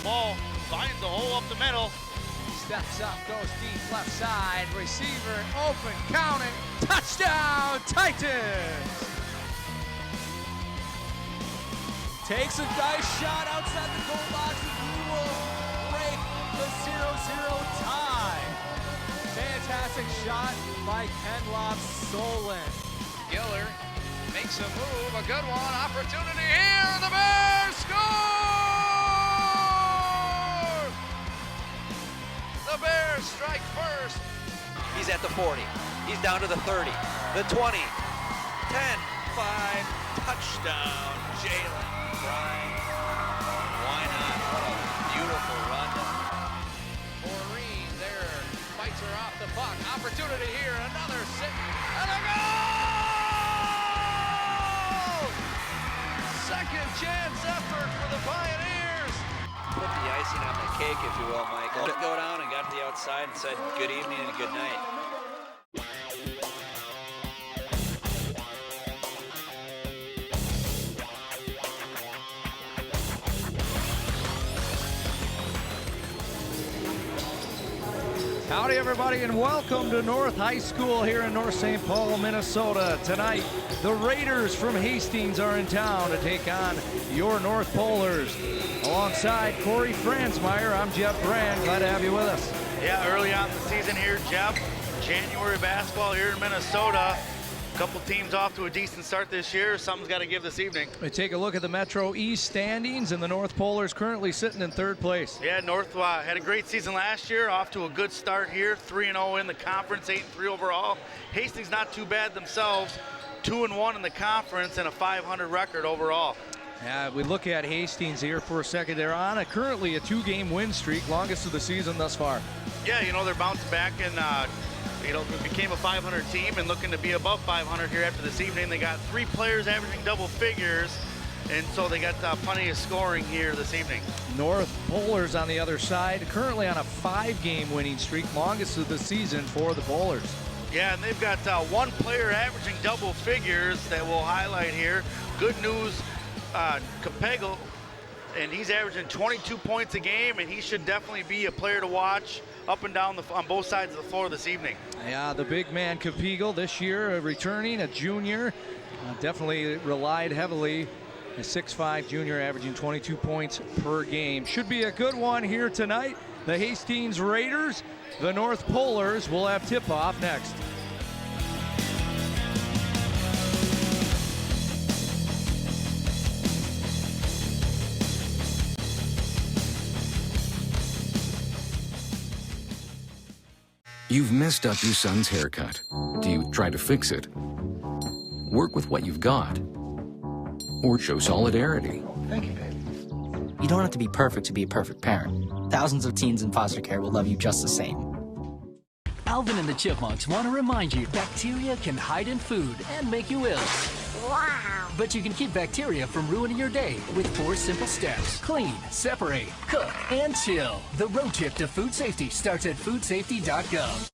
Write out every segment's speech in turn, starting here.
ball, finds the hole up the middle. Steps up, goes deep left side, receiver open, counting, touchdown Titans! Takes a nice shot outside the goal box and he will break the 0-0 tie. Fantastic shot by Kenloff Solon. Giller makes a move, a good one, opportunity here, the Bears score! The Bears strike first. He's at the 40, he's down to the 30, the 20, 10, 5, touchdown, Jalen Bryan. Why not? What a beautiful run. Maureen there, fights her off the puck, opportunity here, another sit, and a goal! Second chance effort for the Pioneers. Put the icing on the cake, if you will, Mike. Let it go down and got to the outside and said good evening and good night. Howdy everybody and welcome to North High School here in North St. Paul, Minnesota. Tonight, the Raiders from Hastings are in town to take on your North Polars. Alongside Corey Franzmeyer, I'm Jeff Brand. Glad to have you with us. Yeah, early on in the season here, Jeff. January basketball here in Minnesota. A couple teams off to a decent start this year. Something's got to give this evening. We take a look at the Metro East standings, and the North Polars currently sitting in third place. Yeah, North had a great season last year, off to a good start here. 3-0 in the conference, 8-3 overall. Hastings not too bad themselves, 2-1 in the conference and a 500 record overall. Yeah, we look at Hastings here for a second. They're on currently a 2-game win streak, longest of the season thus far. Yeah, they're bouncing back and became a 500 team and looking to be above 500 here after this evening. They got 3 players averaging double figures, and so they got plenty of scoring here this evening. North Polars on the other side, currently on a 5-game winning streak, longest of the season for the Polars. Yeah, and they've got 1 player averaging double figures that we'll highlight here. Good news, Capego, and he's averaging 22 points a game, and he should definitely be a player to watch up and down on both sides of the floor this evening. Yeah, the big man Capego this year returning, a junior, definitely relied heavily. A 6'5" junior averaging 22 points per game. Should be a good one here tonight. The Hastings Raiders, the North Polars will have tip-off next. You've messed up your son's haircut. Do you try to fix it? Work with what you've got? Or show solidarity? Thank you, babe. You don't have to be perfect to be a perfect parent. Thousands of teens in foster care will love you just the same. Alvin and the Chipmunks want to remind you bacteria can hide in food and make you ill. Wow. But you can keep bacteria from ruining your day with 4 simple steps. Clean, separate, cook, and chill. The road trip to food safety starts at foodsafety.gov.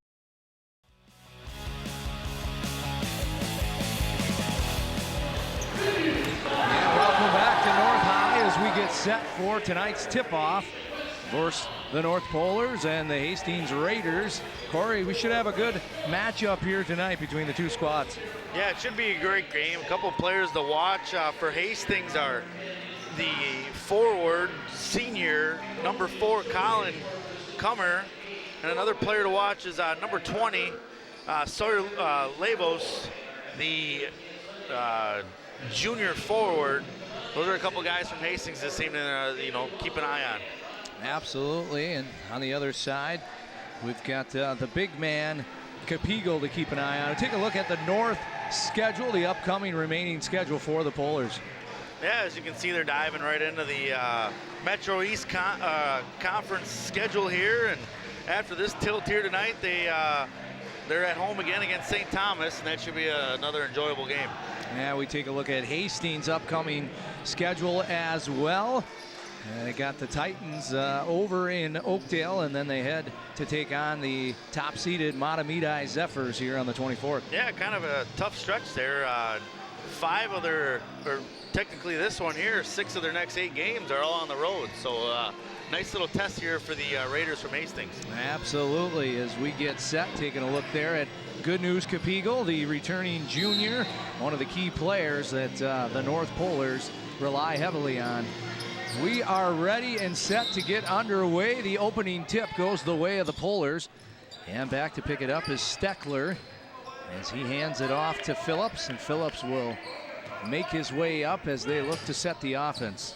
And welcome back to North High as we get set for tonight's tip-off versus the North Polars and the Hastings Raiders. Corey, we should have a good matchup here tonight between the two squads. Yeah, it should be a great game. A couple players to watch for Hastings are the forward, senior, number 4, Colin Comer. And another player to watch is number 20, Sawyer Labos, the junior forward. Those are a couple guys from Hastings this evening, keep an eye on. Absolutely, and on the other side, we've got the big man, Capego, to keep an eye on. Take a look at the North schedule, the upcoming remaining schedule for the Polars. Yeah, as you can see, they're diving right into the Metro East Conference schedule here, and after this tilt here tonight, they're at home again against St. Thomas, and that should be another enjoyable game. Yeah, we take a look at Hastings' upcoming schedule as well. They got the Titans over in Oakdale, and then they head to take on the top-seeded Matamidi Zephyrs here on the 24th. Yeah, kind of a tough stretch there. technically this one here, 6 of their next 8 games are all on the road. So nice little test here for the Raiders from Hastings. Absolutely. As we get set, taking a look there at Good News Capigal, the returning junior, one of the key players that the North Polars rely heavily on. We are ready and set to get underway. The opening tip goes the way of the Polars. And back to pick it up is Steckler as he hands it off to Phillips, and Phillips will make his way up as they look to set the offense.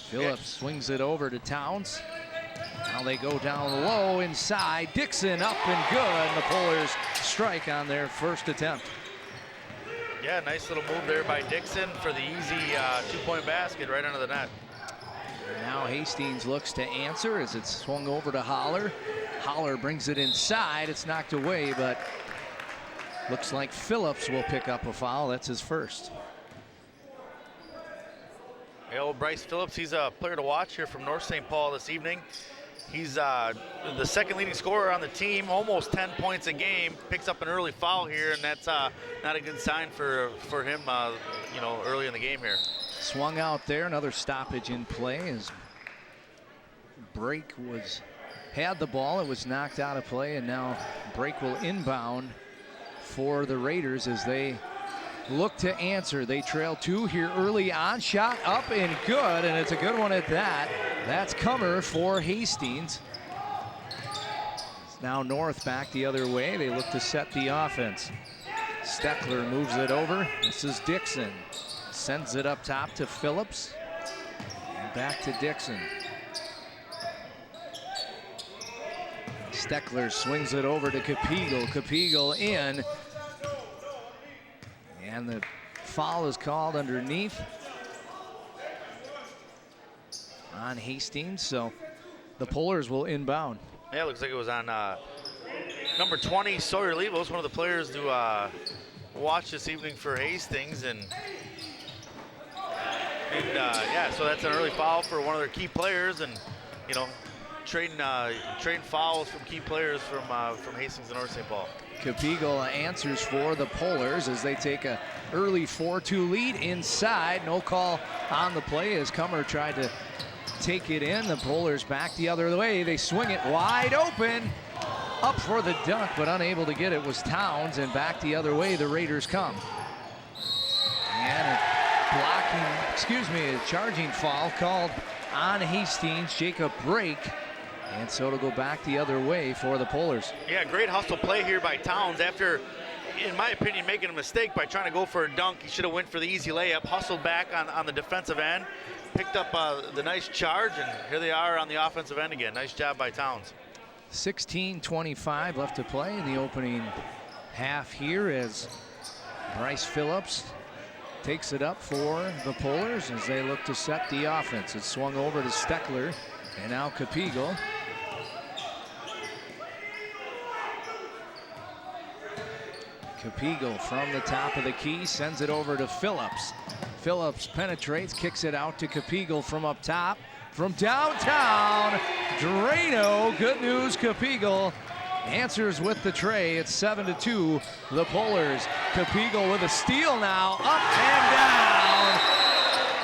Phillips swings it over to Towns. Now they go down low inside. Dixon up and good, and the Polars strike on their first attempt. Yeah, nice little move there by Dixon for the easy 2-point basket right under the net. Now Hastings looks to answer as it's swung over to Holler. Holler brings it inside. It's knocked away, but looks like Phillips will pick up a foul. That's his first. Hey, old Bryce Phillips, he's a player to watch here from North St. Paul this evening. He's the second leading scorer on the team, almost 10 points a game. Picks up an early foul here, and that's not a good sign for him, early in the game here. Swung out there, another stoppage in play as Brake had the ball. It was knocked out of play, and now Brake will inbound for the Raiders as they look to answer. They trail 2 here early on. Shot up and good, and it's a good one at that. That's Comer for Hastings. It's now North back the other way. They look to set the offense. Steckler moves it over. This is Dixon. Sends it up top to Phillips. And back to Dixon. Steckler swings it over to Capigal. Capigal in. And the foul is called underneath on Hastings, so the Polars will inbound. Yeah, it looks like it was on number 20, Sawyer Levos, one of the players to watch this evening for Hastings. And so that's an early foul for one of their key players, and trading fouls from key players from Hastings and North St. Paul. Capigal answers for the Polars as they take a early 4-2 lead inside. No call on the play as Comer tried to take it in. The Polars back the other way. They swing it wide open. Up for the dunk, but unable to get it was Towns, and back the other way the Raiders come. And a charging foul called on Hastings, Jacob Brake. And so it'll go back the other way for the Polars. Yeah, great hustle play here by Towns after, in my opinion, making a mistake by trying to go for a dunk. He should have went for the easy layup, hustled back on the defensive end, picked up the nice charge, and here they are on the offensive end again. Nice job by Towns. 16:25 left to play in the opening half here as Bryce Phillips takes it up for the Polars as they look to set the offense. It's swung over to Steckler, and now Capigal. Capigal from the top of the key sends it over to Phillips. Phillips penetrates, kicks it out to Capigal from up top. From downtown, Drano, Good News Capigal answers with the tray. It's 7-2, the Polars. Capigal with a steal now, up and down.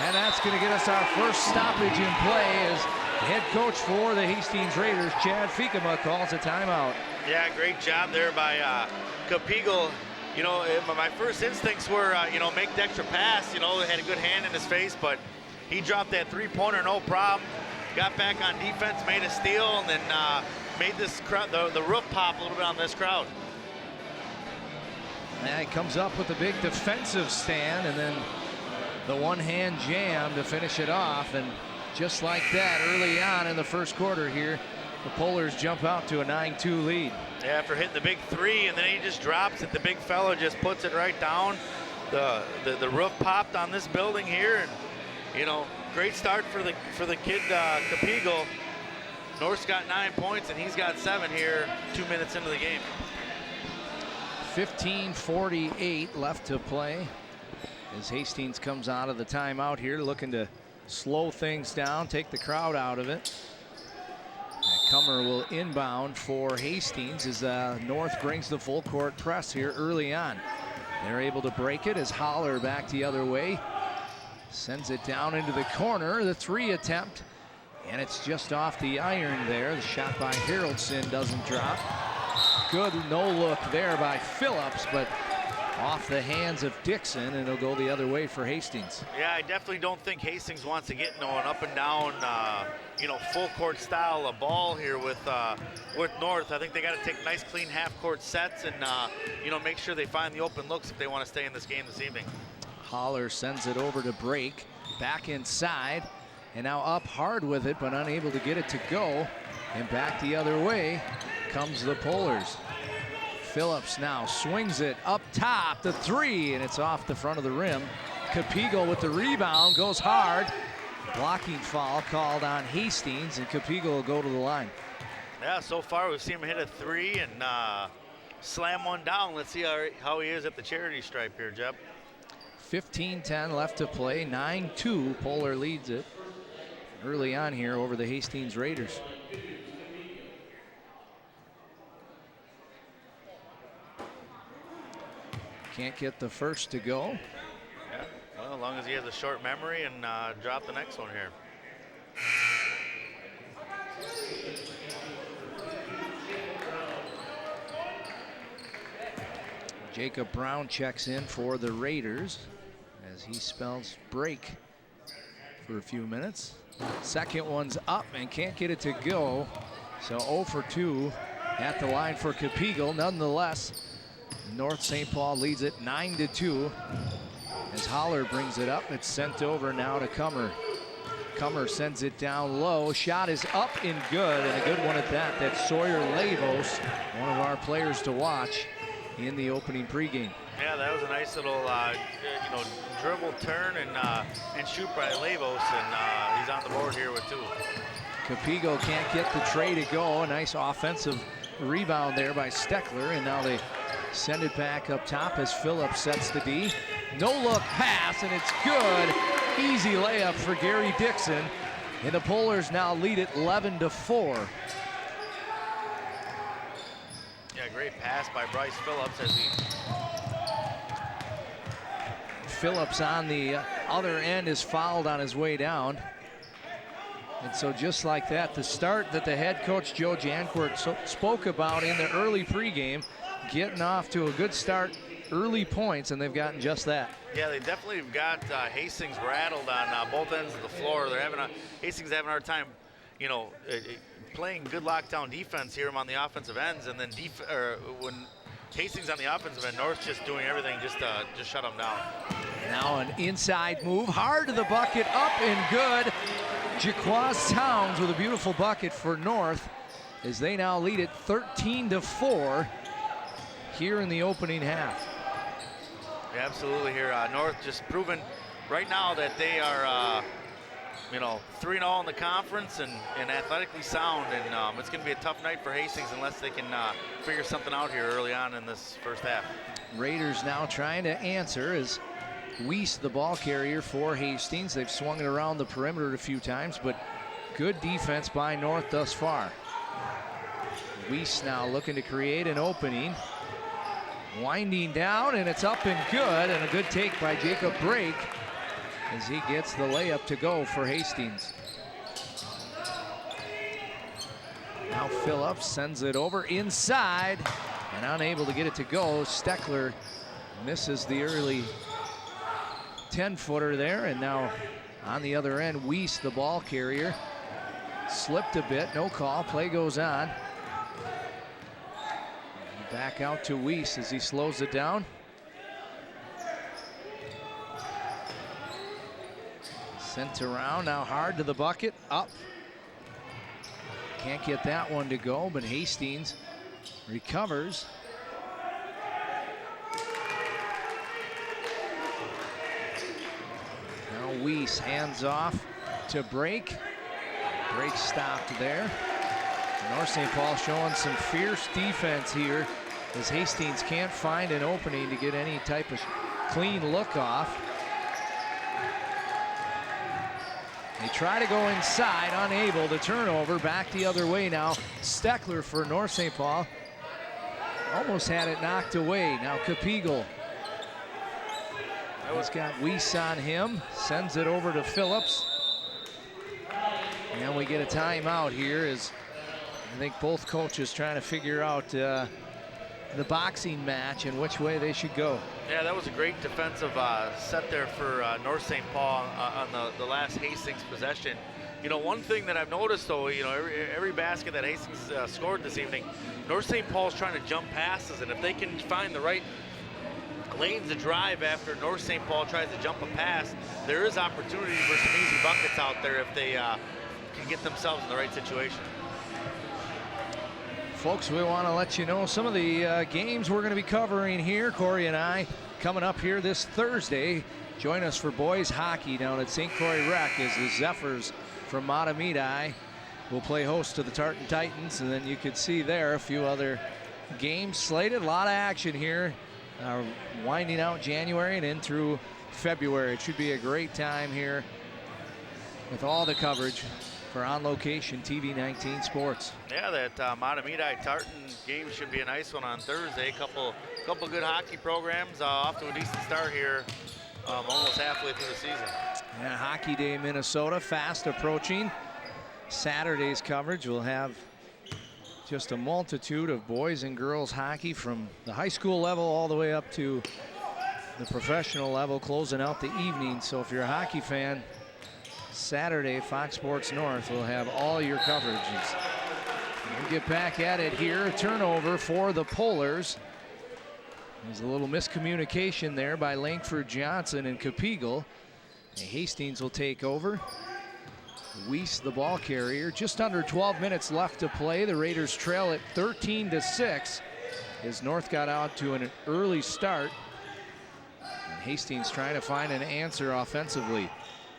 And that's going to get us our first stoppage in play as the head coach for the Hastings Raiders, Chad Fikema, calls a timeout. Yeah, great job there by Capigal. My first instincts were, make the extra pass. Had a good hand in his face, but he dropped that 3-pointer, no problem. Got back on defense, made a steal, and then made this crowd, the roof pop a little bit on this crowd. And he comes up with a big defensive stand, and then the one-hand jam to finish it off. And just like that, early on in the first quarter here, the Polars jump out to a 9-2 lead. Yeah, after hitting the big 3, and then he just drops it. The big fella just puts it right down. The roof popped on this building here, and great start for the kid Capigal. North's got 9 points, and he's got 7 here 2 minutes into the game. 15:48 left to play as Hastings comes out of the timeout here, looking to slow things down, take the crowd out of it. Comer will inbound for Hastings as North brings the full court press here early on. They're able to break it as Holler back the other way. Sends it down into the corner, the 3 attempt, and it's just off the iron there. The shot by Haraldson doesn't drop. Good no look there by Phillips, but off the hands of Dixon, and it'll go the other way for Hastings. Yeah, I definitely don't think Hastings wants to get no an up and down, full court style of ball here with North. I think they got to take nice, clean half-court sets and make sure they find the open looks if they want to stay in this game this evening. Holler sends it over to Break, back inside, and now up hard with it, but unable to get it to go. And back the other way comes the Polars. Phillips now swings it up top, the 3, and it's off the front of the rim. Capigal with the rebound, goes hard. Blocking foul called on Hastings, and Capigal will go to the line. Yeah, so far we've seen him hit a 3 and slam one down. Let's see how he is at the charity stripe here, Jeb. 15-10 left to play, 9-2. Polar leads it early on here over the Hastings Raiders. Can't get the first to go. Yeah, well, as long as he has a short memory and drop the next one here. Jacob Brown checks in for the Raiders as he spells break for a few minutes. Second one's up and can't get it to go. So 0 for 2 at the line for Capigal. Nonetheless, North St. Paul leads it 9-2. As Holler brings it up, it's sent over now to Cummer. Cummer sends it down low. Shot is up and good, and a good one at that. That's Sawyer Lavos, one of our players to watch in the opening pregame. Yeah, that was a nice little, dribble turn and shoot by Lavos, and he's on the board here with 2. Capigal can't get the tray to go. A nice offensive rebound there by Steckler, and now they send it back up top as Phillips sets the D. No look pass, and it's good. Easy layup for Gary Dixon, and the Polars now lead it 11-4. Yeah, great pass by Bryce Phillips as he... Phillips on the other end is fouled on his way down. And so just like that, the start that the head coach Joe Jancourt spoke about in the early pregame, getting off to a good start, early points, and they've gotten just that. Yeah, they definitely have got Hastings rattled on both ends of the floor. Hastings having a hard time, playing good lockdown defense here on the offensive ends, and then when Hastings on the offensive end, North's just doing everything just shut them down. Now an inside move, hard to the bucket, up and good. Jaquaz Towns with a beautiful bucket for North as they now lead it 13-4 here in the opening half. Yeah, absolutely here. North just proven right now that they are 3-0 in the conference and athletically sound, and it's going to be a tough night for Hastings unless they can figure something out here early on in this first half. Raiders now trying to answer as Weiss, the ball carrier for Hastings. They've swung it around the perimeter a few times, but good defense by North thus far. Weiss now looking to create an opening. Winding down, and it's up and good, and a good take by Jacob Brake as he gets the layup to go for Hastings. Now Phillips sends it over inside and unable to get it to go. Steckler misses the early 10-footer there, and now on the other end, Weiss, the ball carrier, slipped a bit, no call, play goes on. Back out to Weiss as he slows it down. Sent around, now hard to the bucket, up. Can't get that one to go, but Hastings recovers. Now Weiss hands off to Brake. Brake stopped there. North St. Paul showing some fierce defense here as Hastings can't find an opening to get any type of clean look off. They try to go inside, unable to turnover. Back the other way now. Steckler for North St. Paul. Almost had it knocked away. Now Capigal He's got Weiss on him, sends it over to Phillips. And we get a timeout here as I think both coaches trying to figure out the boxing match and which way they should go. Yeah, that was a great defensive set there for North St. Paul on the last Hastings possession. You know, one thing that I've noticed, though, you know, every basket that Hastings scored this evening, North St. Paul's trying to jump passes, and if they can find the right lanes to drive after North St. Paul tries to jump a pass, there is opportunity for some easy buckets out there if they can get themselves in the right situation. Folks, we want to let you know some of the games we're going to be covering here. Corey and I coming up here this Thursday. Join us for boys hockey down at St. Croix Rec as the Zephyrs from Matamidi will play host to the Tartan Titans. And then you could see there a few other games slated. A lot of action here. Winding out January and in through February. It should be a great time here with all the coverage for On Location TV 19 Sports. Yeah, that Matamidi Tartan game should be a nice one on Thursday. Couple good hockey programs off to a decent start here, almost halfway through the season. Yeah, Hockey Day Minnesota fast approaching. Saturday's coverage will have just a multitude of boys and girls hockey from the high school level all the way up to the professional level, closing out the evening. So if you're a hockey fan, Saturday, Fox Sports North will have all your coverages. We'll get back at it here. A turnover for the Polars. There's a little miscommunication there by Langford Johnson and Capigal. Hastings will take over. Weiss, the ball carrier. Just under 12 minutes left to play. The Raiders trail at 13-6 as North got out to an early start. And Hastings trying to find an answer offensively.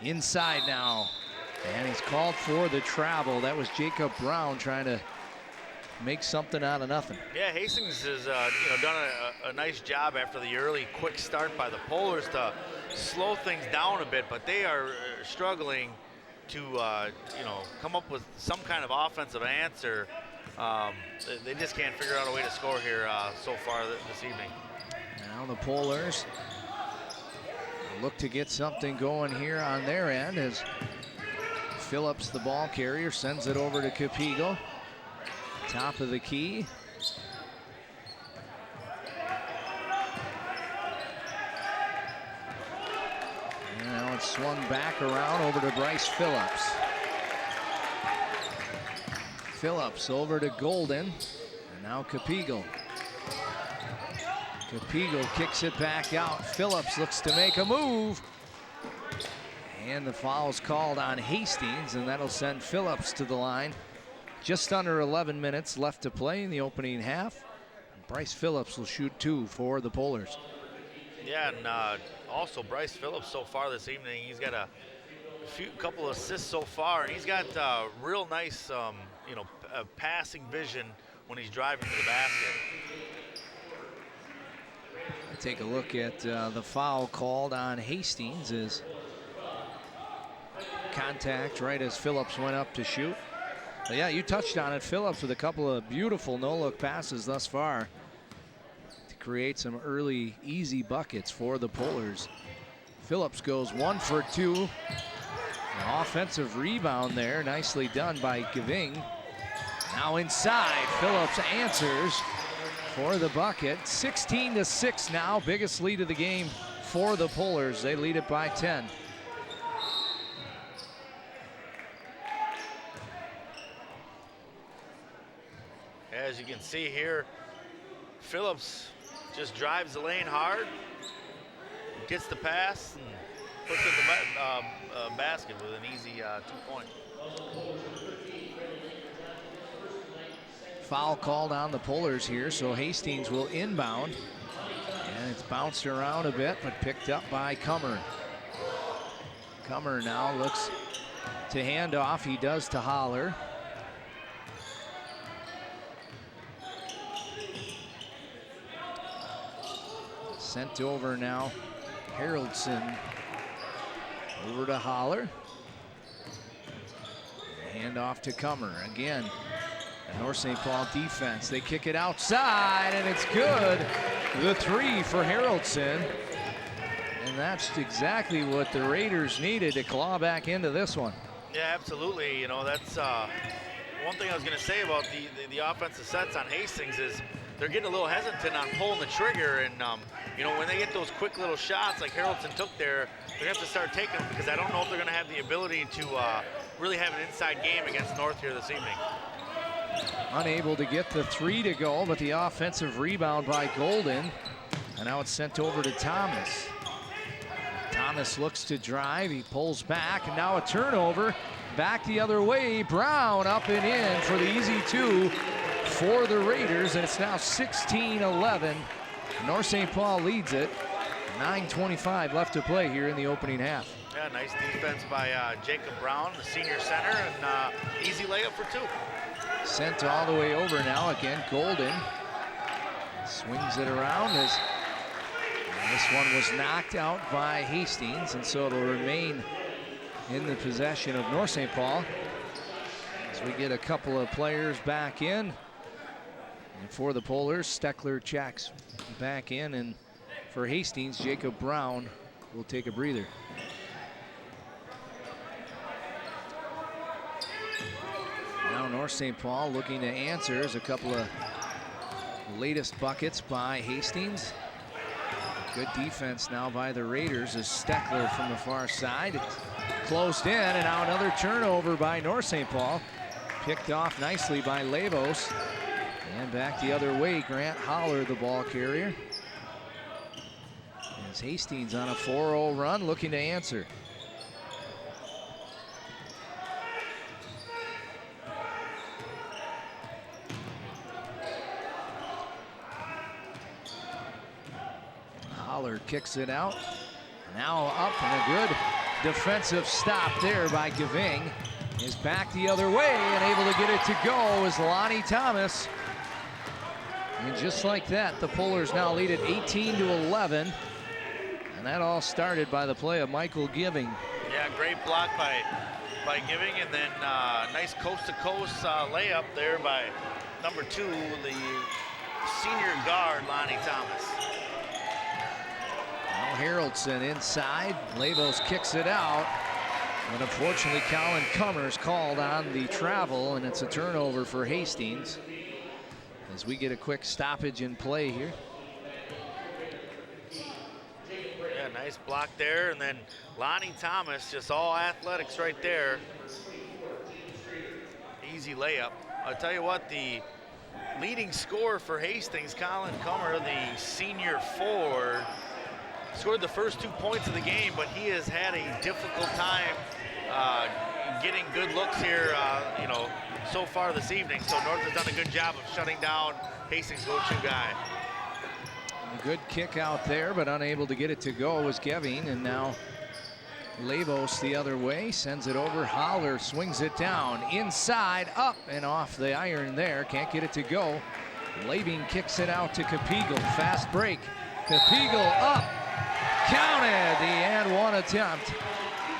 Inside now, and he's called for the travel. That was Jacob Brown trying to make something out of nothing. Yeah, Hastings has done a nice job after the early quick start by the Polars to slow things down a bit, but they are struggling to come up with some kind of offensive answer. They just can't figure out a way to score here so far this evening. Now the Polars look to get something going here on their end as Phillips, the ball carrier, sends it over to Capigal. Top of the key. And now it's swung back around over to Bryce Phillips. Phillips over to Golden. And now Capigal. Capigal kicks it back out. Phillips looks to make a move. And the foul's called on Hastings, and that'll send Phillips to the line. Just under 11 minutes left to play in the opening half. Bryce Phillips will shoot 2 for the Polars. Yeah, and also Bryce Phillips so far this evening, he's got a couple of assists so far, and he's got real nice, passing vision when he's driving to the basket. Take a look at the foul called on Hastings as contact right as Phillips went up to shoot. But yeah, you touched on it. Phillips with a couple of beautiful no-look passes thus far to create some early easy buckets for the Polars. Phillips goes 1 for 2. An offensive rebound there, nicely done by Giving. Now inside, Phillips answers for the bucket. 16-6 now, biggest lead of the game for the Polars. They lead it by 10. As you can see here, Phillips just drives the lane hard, gets the pass, and puts it in the basket with an easy 2-point. Foul called on the Polars here, so Hastings will inbound. And it's bounced around a bit, but picked up by Cummer. Cummer now looks to hand off. He does to Holler. Sent over now, Haroldson over to Holler. Hand off to Cummer again. The North St. Paul defense, they kick it outside and it's good. The 3 for Haroldson. And that's exactly what the Raiders needed to claw back into this one. Yeah, absolutely. You know, that's one thing I was going to say about the offensive sets on Hastings is they're getting a little hesitant on pulling the trigger, and you know, when they get those quick little shots like Haraldson took there, they have to start taking them, because I don't know if they're going to have the ability to really have an inside game against North here this evening. Unable to get the 3 to go, but the offensive rebound by Golden, and now it's sent over to Thomas. Thomas looks to drive, he pulls back, and now a turnover. Back the other way, Brown up and in for the easy 2 for the Raiders, and it's now 16-11. North St. Paul leads it. 9:25 left to play here in the opening half. Yeah, nice defense by Jacob Brown, the senior center, and easy layup for 2. Sent all the way over now again. Golden swings it around as this one was knocked out by Hastings, and so it'll remain in the possession of North St. Paul as we get a couple of players back in. And for the Polars, Steckler checks back in, and for Hastings, Jacob Brown will take a breather. Now North St. Paul looking to answer as a couple of latest buckets by Hastings. Good defense now by the Raiders as Steckler from the far side. It's closed in, and now another turnover by North St. Paul. Picked off nicely by Lavos. And back the other way, Grant Holler, the ball carrier. As Hastings on a 4-0 run, looking to answer. Holler kicks it out. Now up, and a good defensive stop there by Gaving. Is back the other way and able to get it to go is Lonnie Thomas. And just like that, the Polars now lead at 18-11. And that all started by the play of Michael Giving. Yeah, great block by Giving, and then nice coast-to-coast layup there by number 2, the senior guard, Lonnie Thomas. Now Haraldson inside. Lavos kicks it out. But unfortunately, Colin Cummers called on the travel, and it's a turnover for Hastings as we get a quick stoppage in play here. Yeah, nice block there, and then Lonnie Thomas, just all athletics right there. Easy layup. I'll tell you what, the leading scorer for Hastings, Colin Cummer, the senior forward, scored the first 2 points of the game, but he has had a difficult time getting good looks here, you know, so far this evening. So North has done a good job of shutting down Hastings' go-to guy. A good kick out there, but unable to get it to go was Geving, and now Lavos the other way, sends it over. Holler swings it down, inside, up, and off the iron there. Can't get it to go. Labing kicks it out to Capigal. Fast break. Capigal up. Counted. The and one attempt.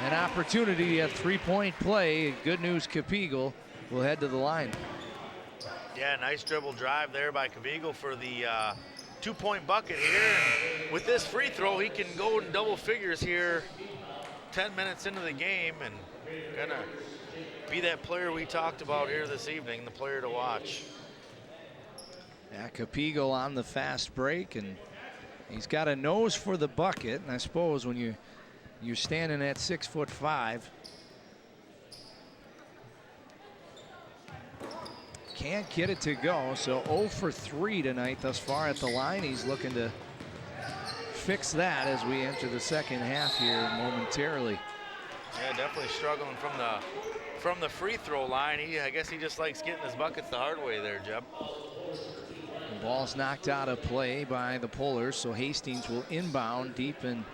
An opportunity at three-point play. Good news, Capigal will head to the line. Yeah, nice dribble drive there by Capigal for the 2-point bucket here. And with this free throw, he can go in double figures here 10 minutes into the game and gonna be that player we talked about here this evening, the player to watch. Yeah, Capigal on the fast break, and he's got a nose for the bucket. And I suppose when you're standing at 6'5", can't get it to go. So 0 for 3 tonight thus far at the line. He's looking to fix that as we enter the second half here momentarily. Yeah, definitely struggling from the free throw line. I guess he just likes getting his buckets the hard way there, Jeb. The ball's knocked out of play by the Polars, so Hastings will inbound deep in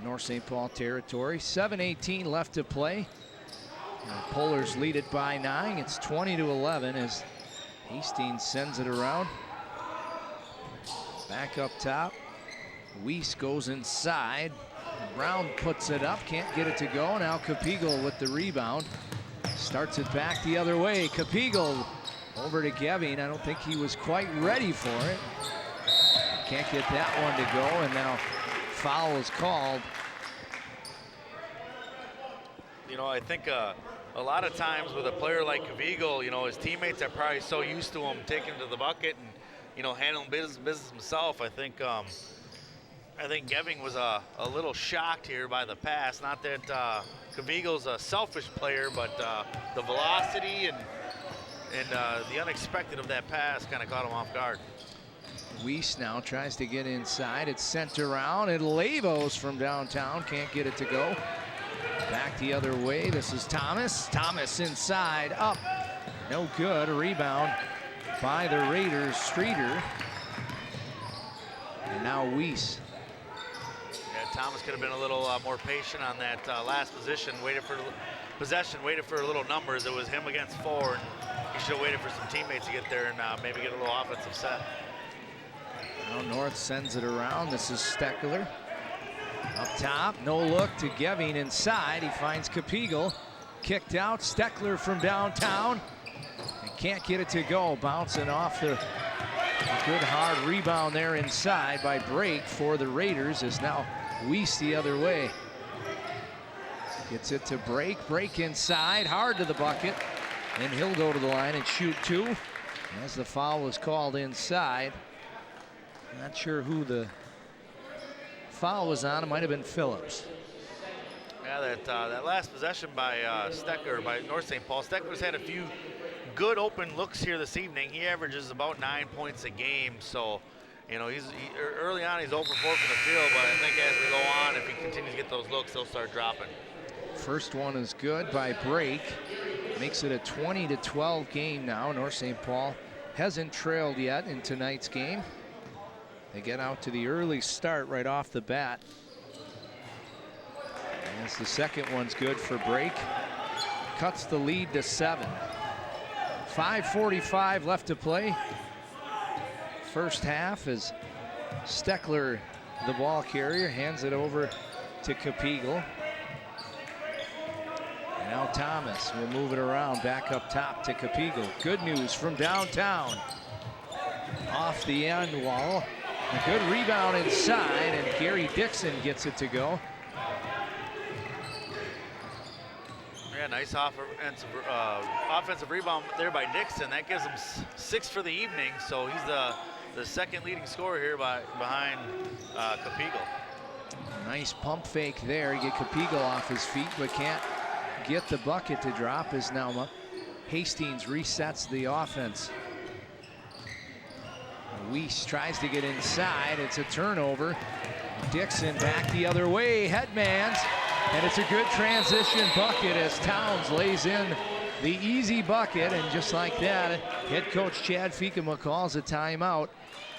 North St. Paul territory. 7:18 left to play. The Polars lead it by 9. It's 20-11 as Hastings sends it around. Back up top. Weiss goes inside. Brown puts it up, can't get it to go. Now Capigal with the rebound. Starts it back the other way. Capigal over to Geving. I don't think he was quite ready for it. Can't get that one to go, and now foul is called. You know, I think a lot of times with a player like Cavigo, you know, his teammates are probably so used to him taking to the bucket and, you know, handling business himself. I think Geving was a little shocked here by the pass. Not that Cavigo's a selfish player, but the velocity and the unexpected of that pass kind of caught him off guard. Weiss now tries to get inside. It's sent around, and Lavos from downtown can't get it to go. Back the other way. This is Thomas. Thomas inside, up. No good. A rebound by the Raiders. Streeter. And now Weiss. Yeah, Thomas could have been a little more patient on that last possession, waited for a little numbers. It was him against 4, and he should have waited for some teammates to get there and maybe get a little offensive set. Now North sends it around. This is Steckler. Up top, no look to Geving inside. He finds Capigal. Kicked out. Steckler from downtown. And can't get it to go. Bouncing off the good hard rebound there inside by Break for the Raiders. Is now Weiss the other way. Gets it to Break. Break inside. Hard to the bucket. And he'll go to the line and shoot 2. As the foul was called inside. Not sure who the foul was on. It might have been Phillips. Yeah, that last possession by Steckler, by North St. Paul. Steckler's had a few good open looks here this evening. He averages about 9 points a game. So, you know, early on he's 0 for 4 from the field, but I think as we go on, if he continues to get those looks, he'll start dropping. First one is good by Break. Makes it a 20-12 game now. North St. Paul hasn't trailed yet in tonight's game. They get out to the early start right off the bat. As the second one's good for Break. Cuts the lead to 7. 5:45 left to play. First half as Steckler, the ball carrier, hands it over to Capigal. Now Thomas will move it around back up top to Capigal. Good news from downtown. Off the end wall. A good rebound inside, and Gary Dixon gets it to go. Yeah, nice offensive rebound there by Dixon. That gives him 6 for the evening, so he's the second leading scorer here behind Capigal. Nice pump fake there. Get Capigal off his feet, but can't get the bucket to drop as now Hastings resets the offense. Weiss tries to get inside. It's a turnover. Dixon back the other way. Headmans. And it's a good transition bucket as Towns lays in the easy bucket. And just like that, head coach Chad Fikema calls a timeout.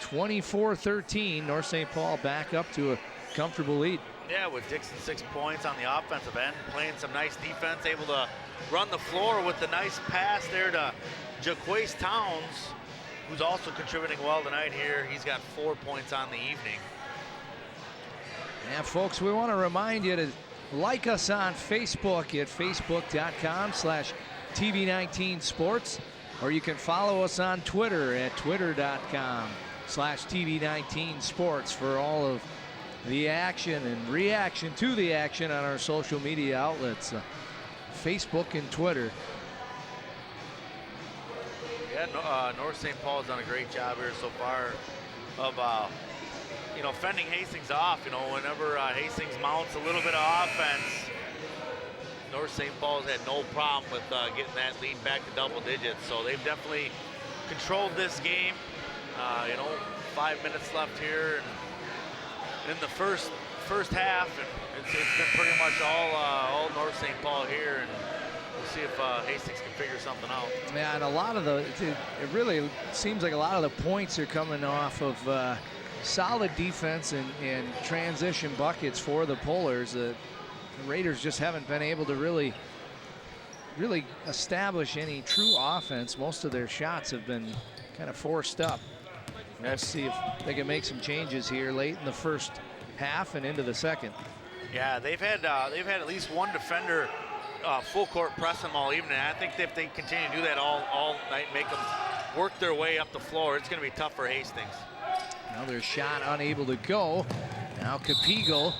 24-13. North St. Paul back up to a comfortable lead. Yeah, with Dixon 6 points on the offensive end, playing some nice defense, able to run the floor with the nice pass there to Jaquace Towns, who's also contributing well tonight here. He's got 4 points on the evening. And folks, we want to remind you to like us on Facebook at facebook.com/TV19sports, or you can follow us on Twitter at twitter.com/TV19sports for all of the action and reaction to the action on our social media outlets, Facebook and Twitter. Yeah, North St. Paul has done a great job here so far of, you know, fending Hastings off. You know, whenever Hastings mounts a little bit of offense, North St. Paul's had no problem with getting that lead back to double digits. So they've definitely controlled this game. You know, 5 minutes left here in the first half, and it's been pretty much all North St. Paul here. And we'll see if Hastings can figure something out. Yeah, and a lot of it really seems like a lot of the points are coming off of solid defense and transition buckets for the Polars. The Raiders just haven't been able to really establish any true offense. Most of their shots have been kind of forced up. Let's see if they can make some changes here late in the first half and into the second. Yeah, they've had at least one defender full court press them all evening. I think if they continue to do that all night, make them work their way up the floor, it's going to be tough for Hastings. Another shot unable to go Now Capigal,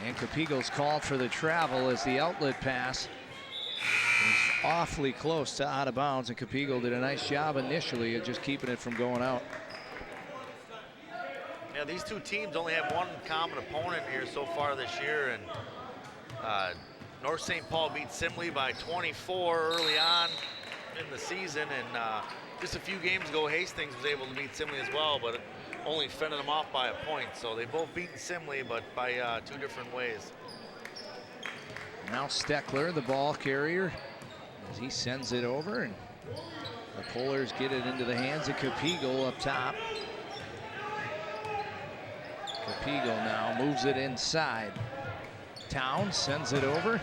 and Capigal's called for the travel as the outlet pass is awfully close to out of bounds, and Capigal did a nice job initially of just keeping it from going out. Yeah, these two teams only have one common opponent here so far this year, and North St. Paul beat Simley by 24 early on in the season, and just a few games ago, Hastings was able to beat Simley as well, but only fending them off by a point. So they both beaten Simley, but by 2 different ways. Now Steckler, the ball carrier, as he sends it over, and the Polars get it into the hands of Capigal up top. Capigal now moves it inside. Towns sends it over.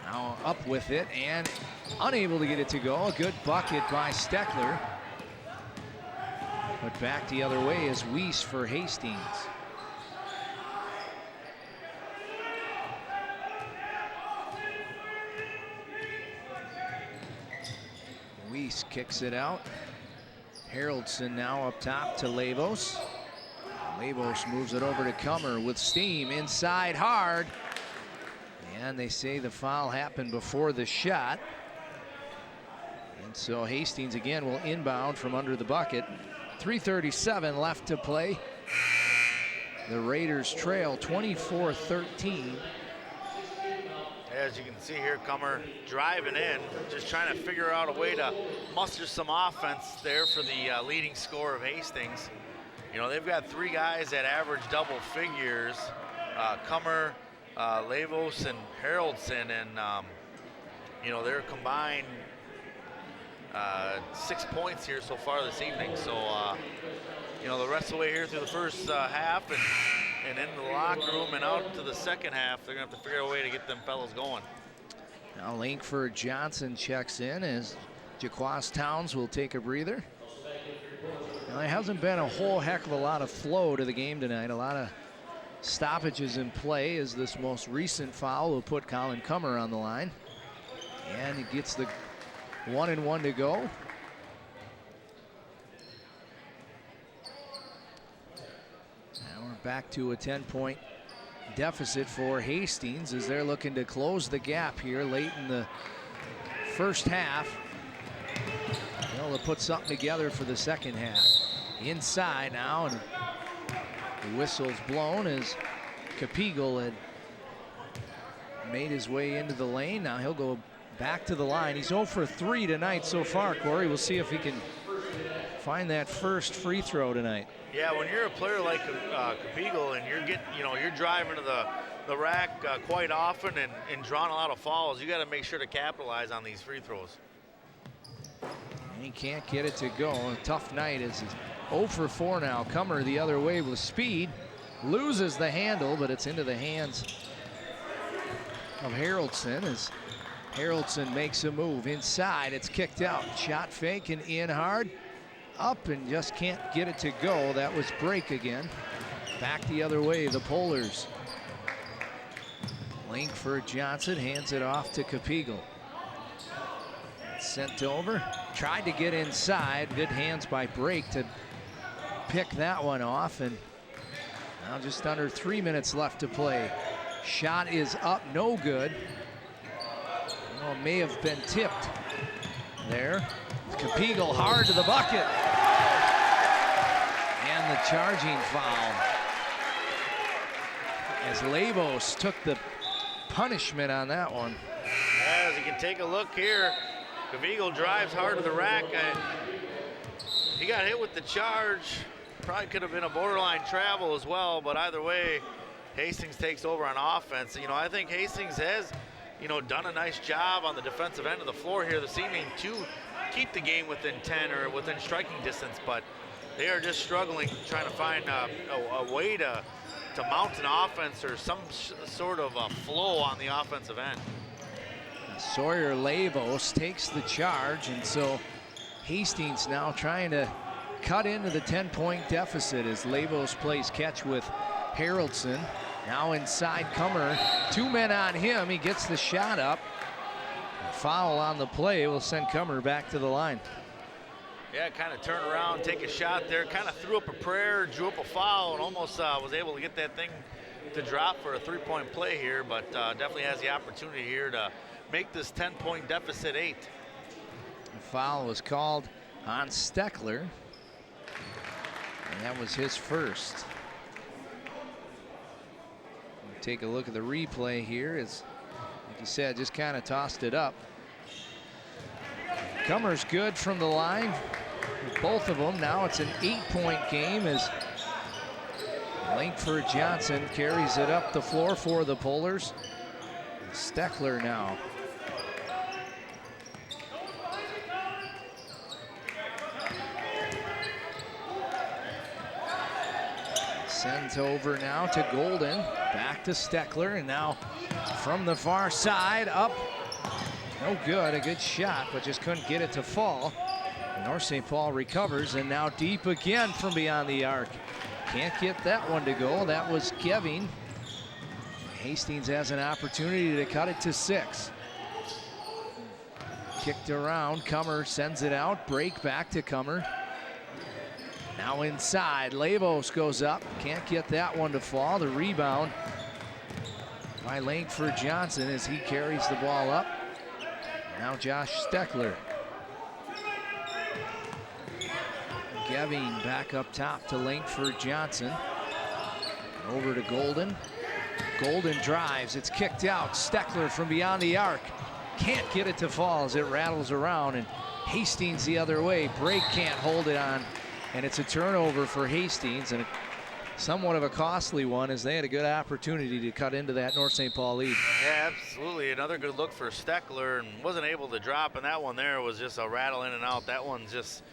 Now up with it and unable to get it to go. A good bucket by Steckler. But back the other way is Weiss for Hastings. Weiss kicks it out. Haroldson now up top to Labos. Labos moves it over to Comer with steam inside hard. And they say the foul happened before the shot. And so Hastings again will inbound from under the bucket. 3:37 left to play. The Raiders trail 24-13. As you can see here, Comer driving in, just trying to figure out a way to muster some offense there for the leading scorer of Hastings. You know, they've got 3 guys that average double figures, Comer, Lavos, and Haroldson, and you know, they're combined 6 points here so far this evening. So, you know, the rest of the way here through the first half and into the locker room and out to the second half, they're gonna have to figure out a way to get them fellas going. Now Langford Johnson checks in as Jaquaz Towns will take a breather. Now, there hasn't been a whole heck of a lot of flow to the game tonight. A lot of stoppages in play as this most recent foul will put Colin Comer on the line. And he gets the 1-and-1 to go. Now we're back to a 10-point deficit for Hastings as they're looking to close the gap here late in the first half. They'll put something together for the second half. Inside now, and the whistle's blown as Capigal had made his way into the lane. Now he'll go back to the line. He's 0 for 3 tonight so far, Corey. We'll see if he can find that first free throw tonight. Yeah, when you're a player like Capigal and you're driving to the rack quite often and drawing a lot of fouls, you got to make sure to capitalize on these free throws. And he can't get it to go. A tough night as he's 0 for 4 now. Comer the other way with speed. Loses the handle, but it's into the hands of Haroldson as Haroldson makes a move inside. It's kicked out. Shot fake and in hard. Up and just can't get it to go. That was break again. Back the other way, the Polars. Langford Johnson hands it off to Capigal. Sent over. Tried to get inside. Good hands by Brake to pick that one off. And now just under 3 minutes left to play. Shot is up, no good. Well, it may have been tipped there. Capigal hard to the bucket. And the charging foul. As Labos took the punishment on that one. As you can take a look here, Capigal drives hard to the rack. He got hit with the charge. Probably could have been a borderline travel as well, but either way, Hastings takes over on offense. You know, I think Hastings has, done a nice job on the defensive end of the floor here this evening to keep the game within 10 or within striking distance, but they are just struggling trying to find a way to mount an offense or some sort of a flow on the offensive end. Sawyer Lavos takes the charge, and so Hastings now trying to cut into the 10-point deficit as Lavos plays catch with Haroldson. Now inside Comer, 2 men on him. He gets the shot up. A foul on the play will send Comer back to the line. Yeah, kind of turned around, take a shot there, kind of threw up a prayer, drew up a foul, and almost was able to get that thing to drop for a three-point play here, but definitely has the opportunity here to make this 10-point deficit 8. The foul was called on Steckler, and that was his first. We'll take a look at the replay here. As like you said, just kind of tossed it up. Cummer's good from the line with both of them. Now it's an 8-point game as Langford Johnson carries it up the floor for the Polars. Steckler now. Sends over now to Golden, back to Steckler, and now from the far side, up. No good, a good shot, but just couldn't get it to fall. North St. Paul recovers, and now deep again from beyond the arc. Can't get that one to go. That was Geving. Hastings has an opportunity to cut it to 6. Kicked around, Cummer sends it out, break back to Cummer. Now inside, Labos goes up, can't get that one to fall. The rebound by Langford Johnson as he carries the ball up. Now Josh Steckler. Geving back up top to Langford Johnson. Over to Golden. Golden drives, it's kicked out. Steckler from beyond the arc. Can't get it to fall as it rattles around, and Hastings the other way. Break can't hold it on, and it's a turnover for Hastings, and somewhat of a costly one as they had a good opportunity to cut into that North St. Paul lead. Yeah, absolutely. Another good look for Steckler, and wasn't able to drop, and that one there was just a rattle in and out. That one's just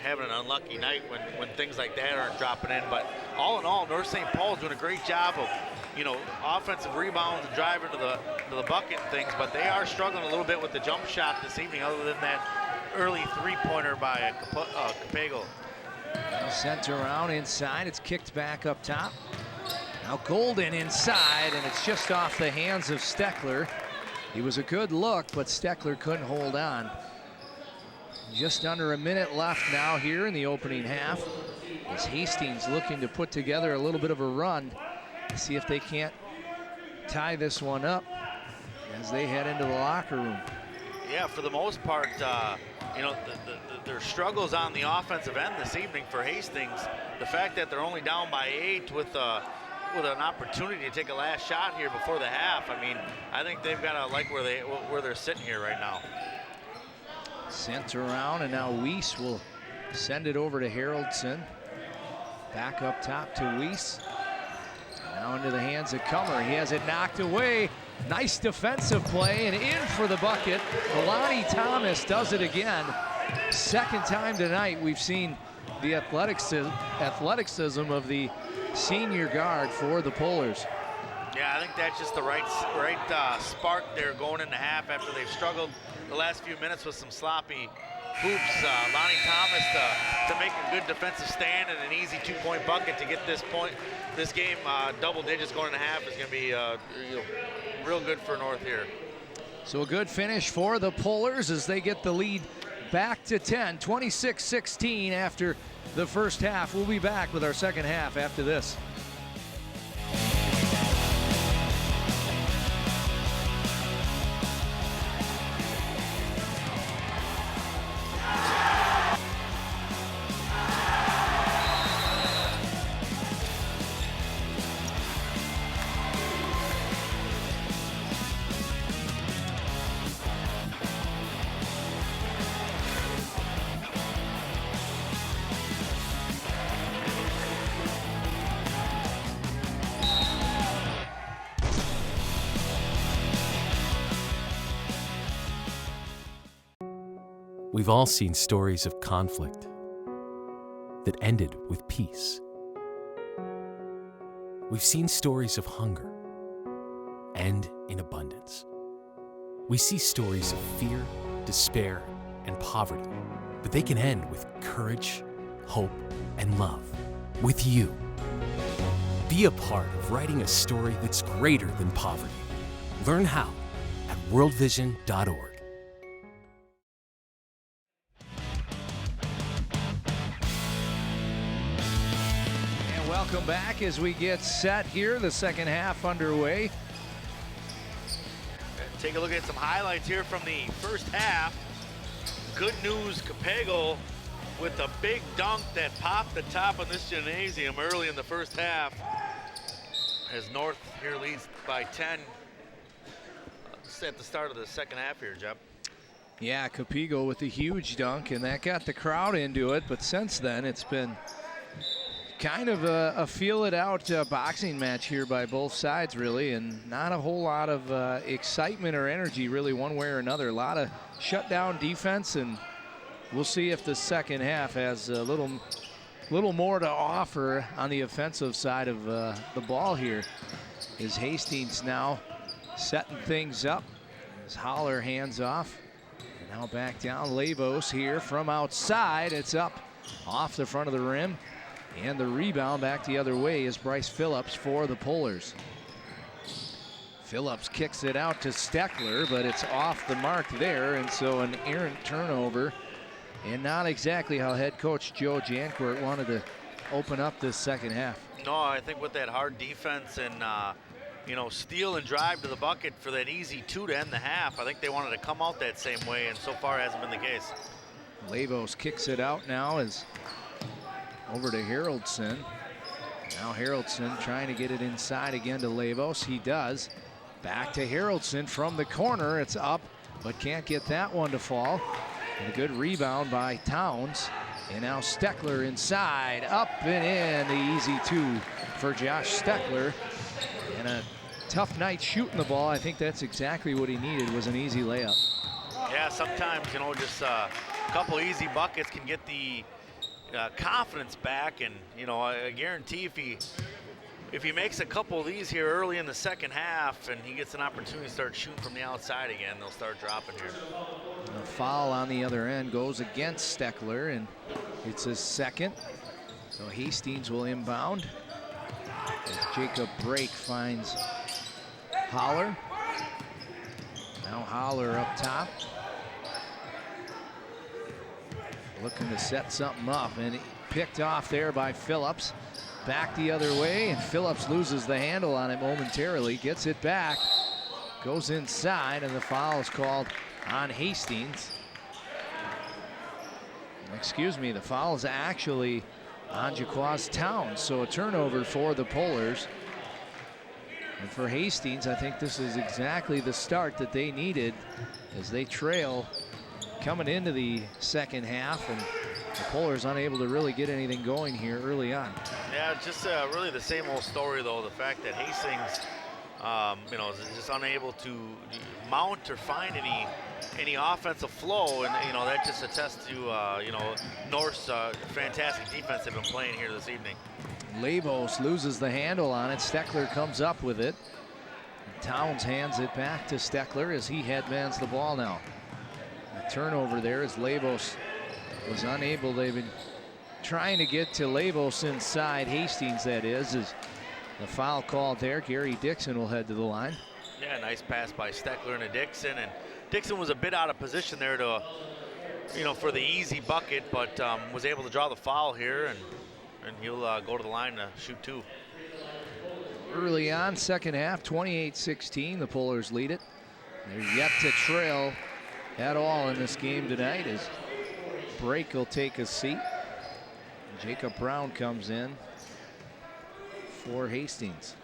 having an unlucky night when things like that aren't dropping in. But all in all, North St. Paul's doing a great job of, offensive rebounds and driving to the bucket and things, but they are struggling a little bit with the jump shot this evening, other than that early three-pointer by Capego. Sent around inside, it's kicked back up top. Now Golden inside, and it's just off the hands of Steckler. He was a good look, but Steckler couldn't hold on. Just under a minute left now here in the opening half, as Hastings looking to put together a little bit of a run to see if they can't tie this one up as they head into the locker room. Yeah, for the most part, their struggles on the offensive end this evening for Hastings, the fact that they're only down by 8 with an opportunity to take a last shot here before the half, I think they've got to like where they're sitting here right now. Sent around, and now Weiss will send it over to Haroldson. Back up top to Weiss. Now into the hands of Cummer. He has it knocked away. Nice defensive play, and in for the bucket. Milani Thomas does it again. Second time tonight we've seen the athleticism of the senior guard for the Polars. Yeah, I think that's just the right spark there going into half after they've struggled the last few minutes with some sloppy hoops. Lonnie Thomas to make a good defensive stand and an easy 2-point bucket to get this game double digits going into half is going to be real good for North here. So a good finish for the Polars as they get the lead back to 10, 26-16 after the first half. We'll be back with our second half after this. We've all seen stories of conflict that ended with peace. We've seen stories of hunger end in abundance. We see stories of fear, despair, and poverty, but they can end with courage, hope, and love. With you. Be a part of writing a story that's greater than poverty. Learn how at worldvision.org. welcome back as we get set here, the second half underway. Take a look at some highlights here from the first half. Good news, Capego with a big dunk that popped the top of this gymnasium early in the first half. As North here leads by 10 at the start of the second half here, Jeb. Yeah, Capego with a huge dunk, and that got the crowd into it, but since then it's been kind of a feel-it-out boxing match here by both sides, really, and not a whole lot of excitement or energy, really, one way or another. A lot of shutdown defense, and we'll see if the second half has a little more to offer on the offensive side of the ball here. Is Hastings now setting things up as Holler hands off. And now back down, Lavos here from outside. It's up off the front of the rim. And the rebound back the other way is Bryce Phillips for the Polars. Phillips kicks it out to Steckler, but it's off the mark there, and so an errant turnover. And not exactly how head coach Joe Jancourt wanted to open up this second half. No, I think with that hard defense and steal and drive to the bucket for that easy 2 to end the half, I think they wanted to come out that same way, and so far hasn't been the case. Lavos kicks it out now as over to Haroldson. Now Haroldson trying to get it inside again to Lavos. He does. Back to Haroldson from the corner. It's up, but can't get that one to fall. And a good rebound by Towns. And now Steckler inside, up and in. The easy 2 for Josh Steckler. And a tough night shooting the ball. I think that's exactly what he needed, was an easy layup. Yeah, sometimes, just a couple easy buckets can get the confidence back, and I guarantee if he makes a couple of these here early in the second half and he gets an opportunity to start shooting from the outside again, they'll start dropping here. A foul on the other end goes against Steckler, and it's his second. So Hastings will inbound. As Jacob Brake finds Holler. Now Holler up top. Looking to set something up, and picked off there by Phillips. Back the other way, and Phillips loses the handle on it momentarily, gets it back, goes inside, and the foul is called on Hastings. Excuse me, the foul is actually on Jaquaz Towns, so a turnover for the Polars. And for Hastings, I think this is exactly the start that they needed as they trail coming into the second half, and the Polars unable to really get anything going here early on. Yeah, just really the same old story, though. The fact that Hastings, is just unable to mount or find any offensive flow, and that just attests to North's fantastic defense they've been playing here this evening. Lavos loses the handle on it. Steckler comes up with it. Towns hands it back to Steckler as he headbands the ball now. A turnover there as Lavos was unable. They've been trying to get to Lavos inside, Hastings that is the foul called there. Gary Dixon will head to the line. Yeah, nice pass by Steckler and Dixon, and Dixon was a bit out of position there to, for the easy bucket, but was able to draw the foul here, and he'll go to the line to shoot 2. Early on, second half, 28-16, the Polars lead it. They're yet to trail at all in this game tonight as Brake will take a seat. Jacob Brown comes in for Hastings.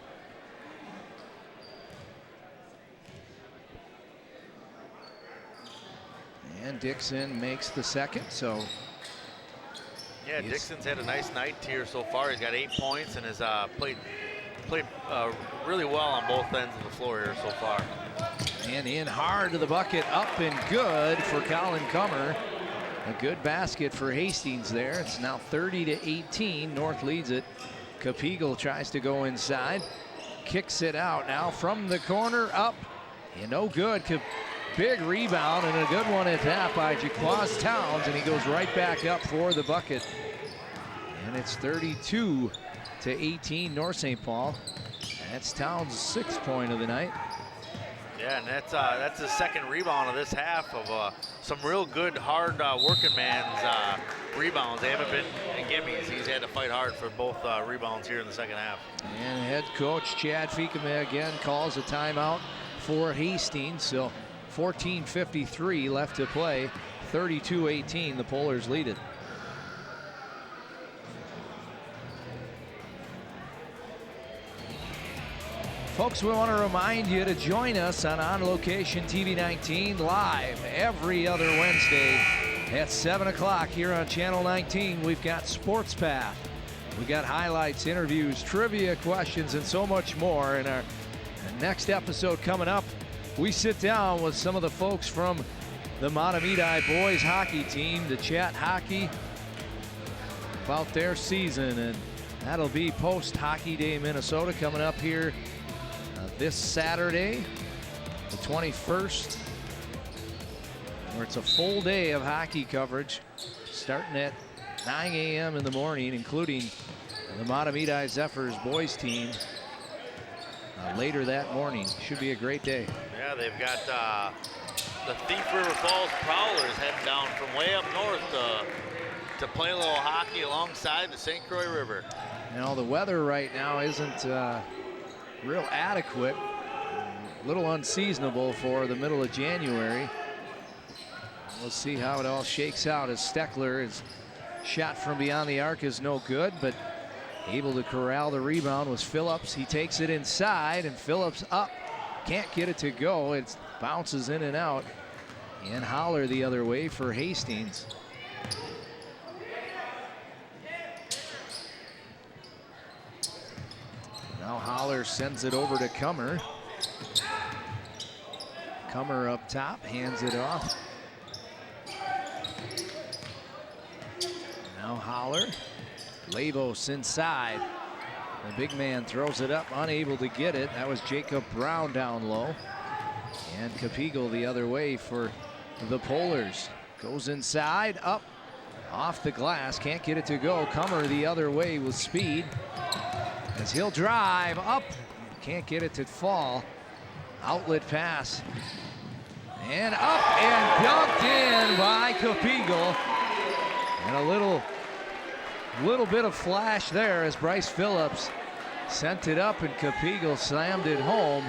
And Dixon makes the second, so. Yeah, Dixon's had a nice night here so far. He's got 8 points and has played really well on both ends of the floor here so far. And in hard to the bucket, up and good for Colin Cummer. A good basket for Hastings there. It's now 30-18. North leads it. Capego tries to go inside. Kicks it out now from the corner, up. And no good. Big rebound and a good one at that by Jaquaz Towns, and he goes right back up for the bucket. And it's 32-18 North St. Paul. That's Towns' 6th point of the night. Yeah, and that's the second rebound of this half of some real good, hard working man's rebounds. They haven't been gimmies. He's had to fight hard for both rebounds here in the second half. And head coach Chad Fikame again calls a timeout for Hastings. So 14:53 left to play. 32-18, the Polars lead it. Folks, we want to remind you to join us on Location TV 19 live every other Wednesday at 7 o'clock here on Channel 19. We've got Sports Path. We got highlights, interviews, trivia questions, and so much more. In our next episode coming up, we sit down with some of the folks from the Matamidi boys hockey team to chat hockey about their season, and that'll be post Hockey Day Minnesota coming up here this Saturday, the 21st, where it's a full day of hockey coverage starting at 9 a.m. in the morning, including the Matamidi Zephyrs boys team later that morning. Should be a great day. Yeah, they've got the Thief River Falls Prowlers heading down from way up north to play a little hockey alongside the St. Croix River. You know, the weather right now isn't real adequate, a little unseasonable for the middle of January. We'll see how it all shakes out as Steckler's shot from beyond the arc is no good, but able to corral the rebound was Phillips. He takes it inside, and Phillips up, can't get it to go. It bounces in and out, and Holler the other way for Hastings. Now Holler sends it over to Kummer. Kummer up top, hands it off. Now Holler. Labos inside. The big man throws it up, unable to get it. That was Jacob Brown down low. And Capigal the other way for the Polars. Goes inside, up, off the glass, can't get it to go. Kummer the other way with speed, as he'll drive up, can't get it to fall. Outlet pass, and up and dunked in by Capigal. And a little bit of flash there as Bryce Phillips sent it up, and Capigal slammed it home,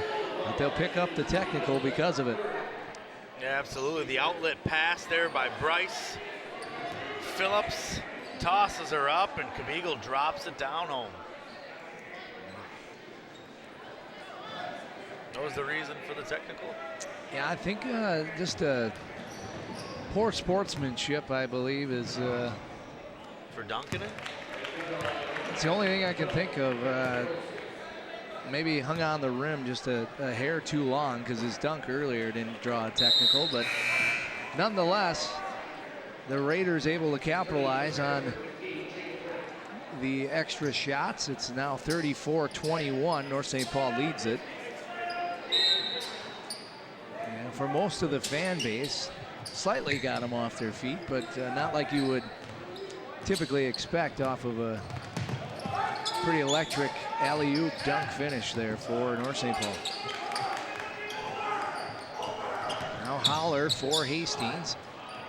but they'll pick up the technical because of it. Yeah, absolutely. The outlet pass there by Bryce. Phillips tosses her up, and Capigal drops it down home. What was the reason for the technical? Yeah, I think just poor sportsmanship, I believe, is for dunking it? It's the only thing I can think of. Maybe hung on the rim just a hair too long, because his dunk earlier didn't draw a technical, but nonetheless, the Raiders able to capitalize on the extra shots. It's now 34-21. North St. Paul leads it. And for most of the fan base, slightly got them off their feet, but not like you would typically expect off of a pretty electric alley-oop dunk finish there for North St. Paul. Now Holler for Hastings.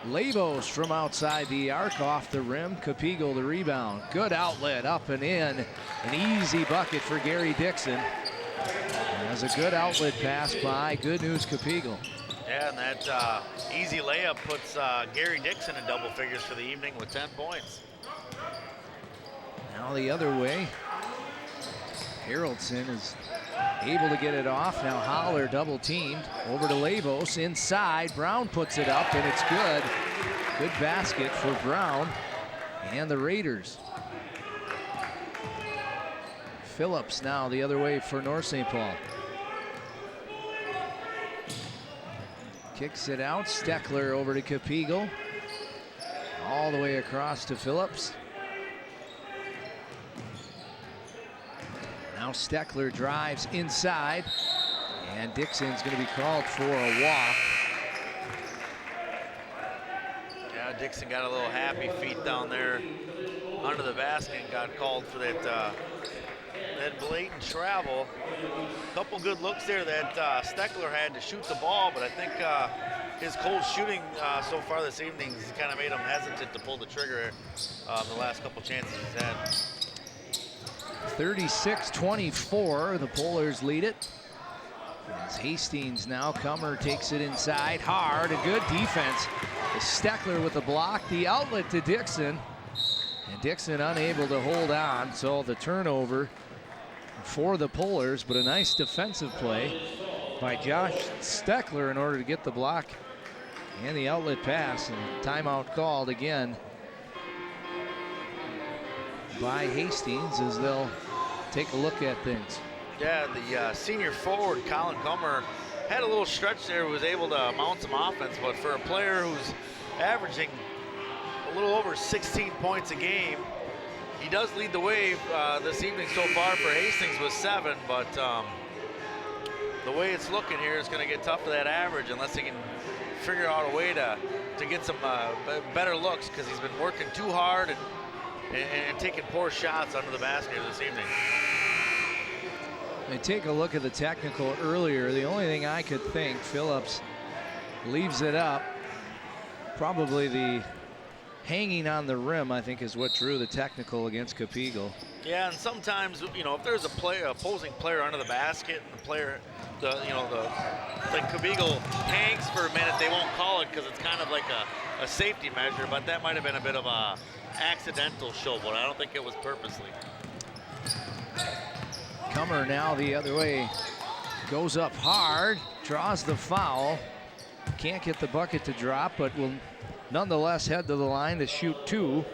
Labos from outside the arc off the rim. Capigal the rebound. Good outlet up and in. An easy bucket for Gary Dixon. As a good outlet pass by Good News Capigal. Yeah, and that easy layup puts Gary Dixon in double figures for the evening with 10 points. Now the other way. Haroldson is able to get it off. Now Holler double teamed. Over to Labos inside. Brown puts it up, and it's good. Good basket for Brown and the Raiders. Phillips now the other way for North St. Paul. Kicks it out. Steckler over to Capigal. All the way across to Phillips. Now Steckler drives inside, and Dixon's going to be called for a walk. Yeah, Dixon got a little happy feet down there under the basket and got called for that blatant travel. A couple good looks there that Steckler had to shoot the ball, but I think his cold shooting so far this evening has kind of made him hesitant to pull the trigger the last couple chances he's had. 36-24, the Polars lead it. As Hastings now, Comer takes it inside hard, a good defense. Steckler with the block, the outlet to Dixon. And Dixon unable to hold on, so the turnover for the Polars, but a nice defensive play by Josh Steckler in order to get the block and the outlet pass, and timeout called again by Hastings as they'll take a look at things. Yeah, the senior forward, Colin Comer, had a little stretch there, was able to mount some offense, but for a player who's averaging a little over 16 points a game, he does lead the way this evening so far for Hastings with 7, but the way it's looking here is going to get tough for that average unless he can figure out a way to get some better looks, because he's been working too hard and taking poor shots under the basket this evening. And take a look at the technical earlier. The only thing I could think, Phillips leaves it up. Probably the hanging on the rim, I think, is what drew the technical against Capigal. Yeah, and sometimes, you know, if there's a opposing player under the basket, and the player, the Capigal hangs for a minute, they won't call it because it's kind of like a safety measure, but that might have been a bit of a accidental show, but I don't think it was purposely. Comer now the other way, goes up hard, draws the foul. Can't get the bucket to drop, but will nonetheless head to the line to shoot 2.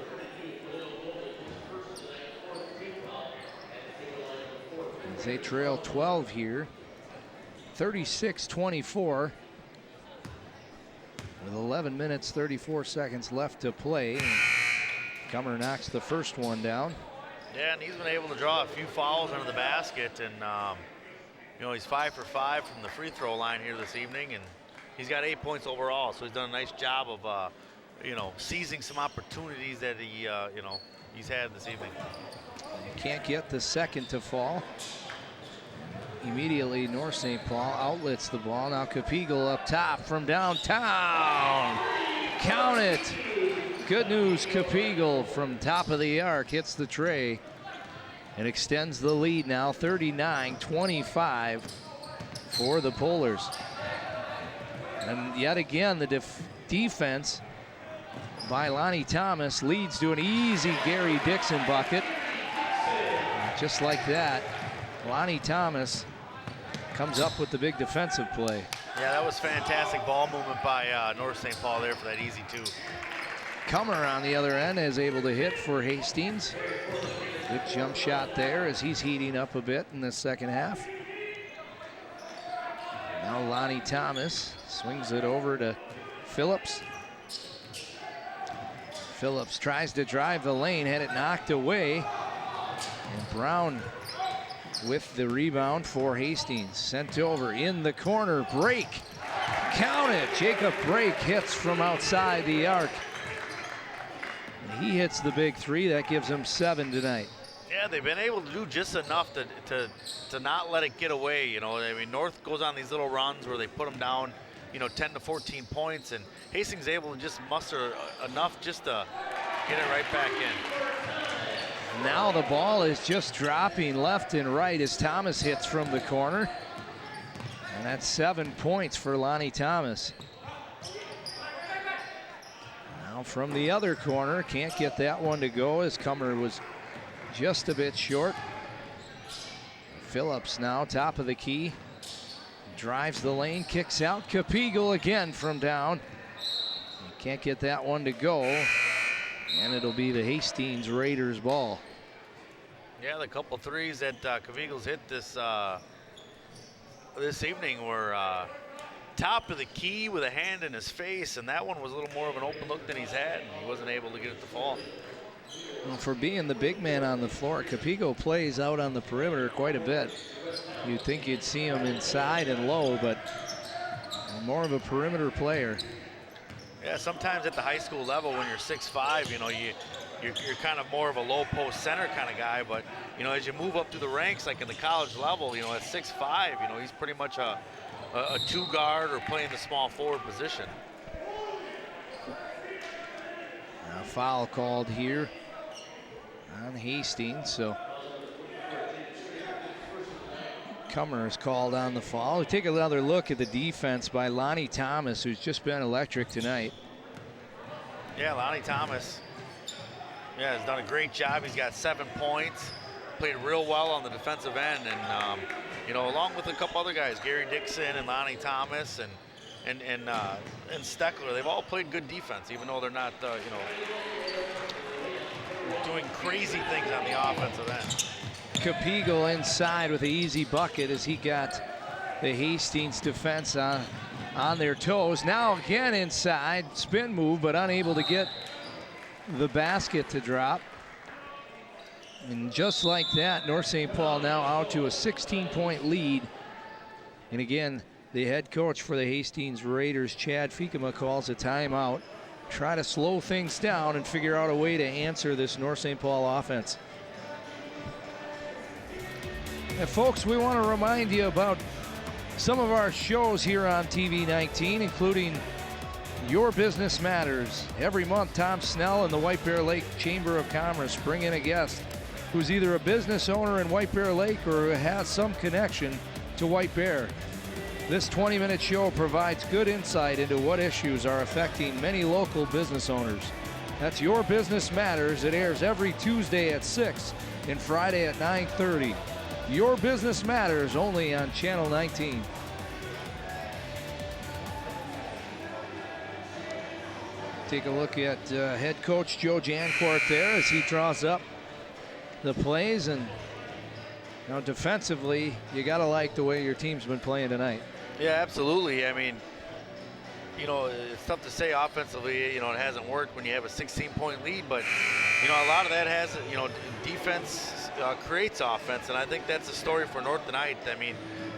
As they trail 12 here, 36-24. With 11 minutes, 34 seconds left to play. Comer knocks the first one down. Yeah, and he's been able to draw a few fouls under the basket, and you know, he's 5 for 5 from the free throw line here this evening, and he's got 8 points overall. So he's done a nice job of, you know, seizing some opportunities that he, you know, he's had this evening. Can't get the second to fall. Immediately, North St. Paul outlets the ball. Now Capigal up top from downtown. Count it. Good news, Capigal from top of the arc hits the tray and extends the lead now, 39-25 for the Polars. And yet again, the defense by Lonnie Thomas leads to an easy Gary Dixon bucket. Just like that, Lonnie Thomas comes up with the big defensive play. Yeah, that was fantastic ball movement by North St. Paul there for that easy 2. Comer on the other end is able to hit for Hastings. Good jump shot there as he's heating up a bit in the second half. Now Lonnie Thomas swings it over to Phillips. Phillips tries to drive the lane, had it knocked away. And Brown with the rebound for Hastings. Sent over in the corner, break. Count it, Jacob Break hits from outside the arc. He hits the big 3, that gives him 7 tonight. Yeah, they've been able to do just enough to not let it get away. You know, I mean, North goes on these little runs where they put them down, you know, 10 to 14 points, and Hastings able to just muster enough just to get it right back in. Now the ball is just dropping left and right as Thomas hits from the corner. And that's 7 points for Lonnie Thomas. Now from the other corner, can't get that one to go as Comer was just a bit short. Phillips now top of the key. Drives the lane, kicks out. Capigal again from down. Can't get that one to go. And it'll be the Hastings Raiders ball. Yeah, the couple threes that Capigal's hit this evening were top of the key with a hand in his face, and that one was a little more of an open look than he's had, and he wasn't able to get it to fall. Well, for being the big man on the floor, Capigal plays out on the perimeter quite a bit. You'd think you'd see him inside and low, but more of a perimeter player. Yeah, sometimes at the high school level when you're 6'5", you know, you're kind of more of a low post center kind of guy, but you know, as you move up through the ranks, like in the college level, you know, at 6'5", you know, he's pretty much a a two guard or playing the small forward position. A foul called here on Hastings, so Comer is called on the foul. We take another look at the defense by Lonnie Thomas, who's just been electric tonight. Yeah, Lonnie Thomas, has done a great job. He's got 7 points, played real well on the defensive end, and along with a couple other guys, Gary Dixon and Lonnie Thomas and Steckler, they've all played good defense, even though they're not, doing crazy things on the offensive end. Capigal inside with an easy bucket as he got the Hastings defense on their toes. Now again inside, spin move, but unable to get the basket to drop. And just like that, North St. Paul now out to a 16-point lead. And again, the head coach for the Hastings Raiders, Chad Fikema, calls a timeout. Try to slow things down and figure out a way to answer this North St. Paul offense. And folks, we want to remind you about some of our shows here on TV 19, including Your Business Matters. Every month, Tom Snell and the White Bear Lake Chamber of Commerce bring in a guest who's either a business owner in White Bear Lake or who has some connection to White Bear. This 20-minute show provides good insight into what issues are affecting many local business owners. That's Your Business Matters. It airs every Tuesday at 6 and Friday at 9:30. Your Business Matters, only on Channel 19. Take a look at head coach Joe Jancourt there as he draws up the plays. And defensively, you got to like the way your team's been playing tonight. Yeah, absolutely. I mean, it's tough to say offensively, it hasn't worked when you have a 16-point lead, but, a lot of that has, defense creates offense, and I think that's a story for North tonight. I mean,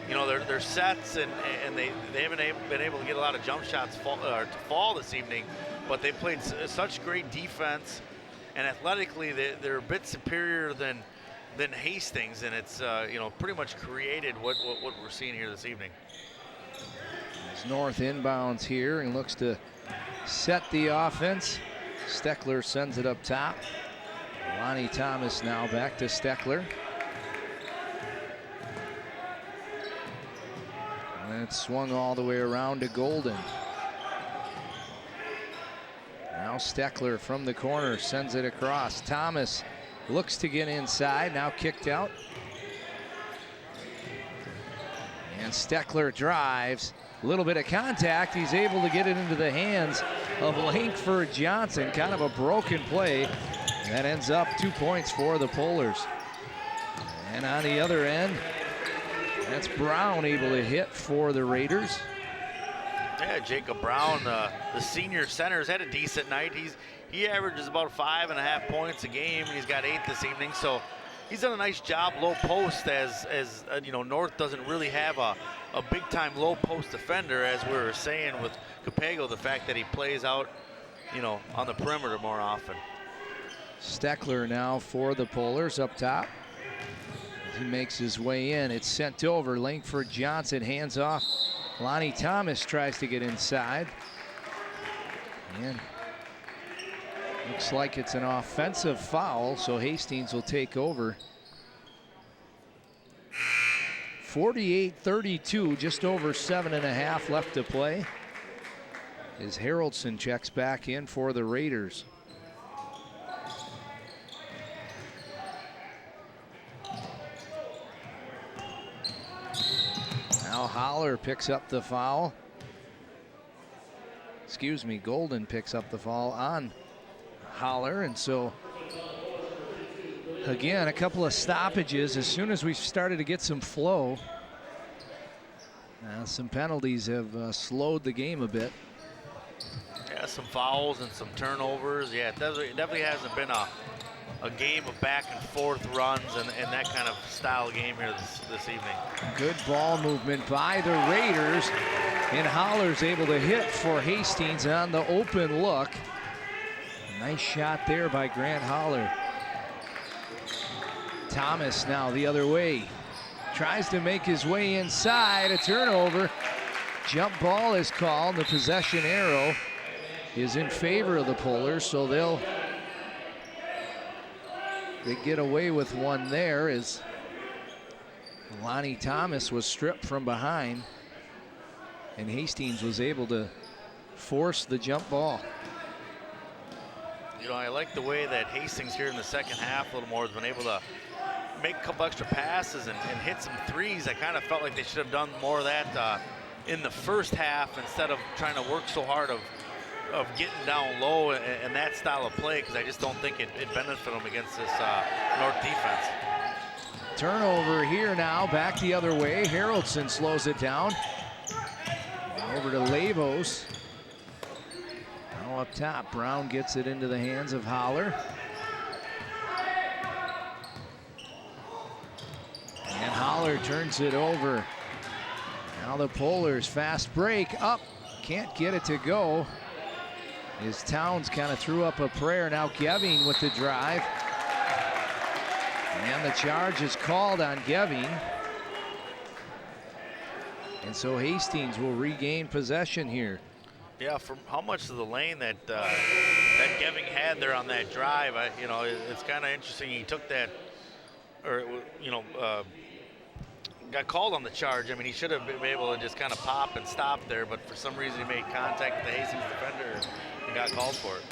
their sets and they haven't been able to get a lot of jump shots to fall this evening, but they played such great defense, and athletically they're a bit superior than Hastings, and it's pretty much created what we're seeing here this evening. As North inbounds here and looks to set the offense. Steckler sends it up top. Lonnie Thomas now back to Steckler. And it's swung all the way around to Golden. Now Steckler from the corner sends it across. Thomas looks to get inside, now kicked out. And Steckler drives. A little bit of contact. He's able to get it into the hands of Langford Johnson. Kind of a broken play. That ends up 2 points for the Polars. And on the other end, that's Brown able to hit for the Raiders. Yeah, Jacob Brown, the senior center, has had a decent night. He averages about 5.5 points a game, and he's got 8 this evening. So he's done a nice job low post, as North doesn't really have a big-time low post defender, as we were saying with Capego, the fact that he plays out, on the perimeter more often. Steckler now for the Polars up top. He makes his way in. It's sent over. Langford Johnson hands off. Lonnie Thomas tries to get inside. And looks like it's an offensive foul, so Hastings will take over. 48-32, just over 7.5 left to play. As Haraldson checks back in for the Raiders. Now Holler picks up the foul. Excuse me, Golden picks up the foul on Holler, and so again, a couple of stoppages as soon as we started to get some flow. Some penalties have slowed the game a bit. Yeah, some fouls and some turnovers. Yeah, it definitely hasn't been a game of back and forth runs and that kind of style game here this evening. Good ball movement by the Raiders, and Holler's able to hit for Hastings on the open look. Nice shot there by Grant Holler. Thomas now the other way. Tries to make his way inside. A turnover. Jump ball is called. The possession arrow is in favor of the Polars, so they get away with one there as Lonnie Thomas was stripped from behind, and Hastings was able to force the jump ball. You know, I like the way that Hastings here in the second half a little more has been able to make a couple extra passes and hit some threes. I kind of felt like they should have done more of that in the first half instead of trying to work so hard of getting down low and that style of play, because I just don't think it benefited them against this North defense. Turnover here now, back the other way. Haroldson slows it down. Over to Lavos. Now up top, Brown gets it into the hands of Holler. And Holler turns it over. Now the Polars fast break up. Can't get it to go. As Towns kind of threw up a prayer. Now Geving with the drive. And the charge is called on Geving. And so Hastings will regain possession here. Yeah, from how much of the lane that that Geving had there on that drive, you know, it's kind of interesting. He took that, or you know, got called on the charge. I mean, he should have been able to just kind of pop and stop there, but for some reason he made contact with the Hastings defender and got called for it.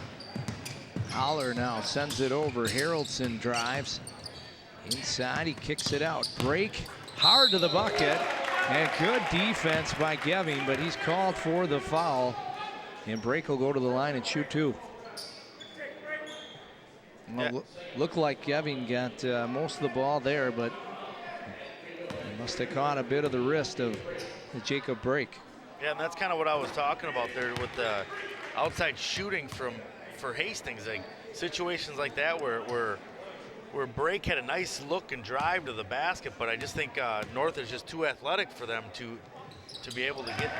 Holler now sends it over. Haroldson drives inside. He kicks it out. Break hard to the bucket. And good defense by Geving, but he's called for the foul. And Brake will go to the line and shoot two. Well, looked like Geving got most of the ball there, but he must have caught a bit of the wrist of Jacob Brake. Yeah, and that's kind of what I was talking about there with the outside shooting for Hastings. Like situations like that where Brake had a nice look and drive to the basket, but I just think North is just too athletic for them to be able to get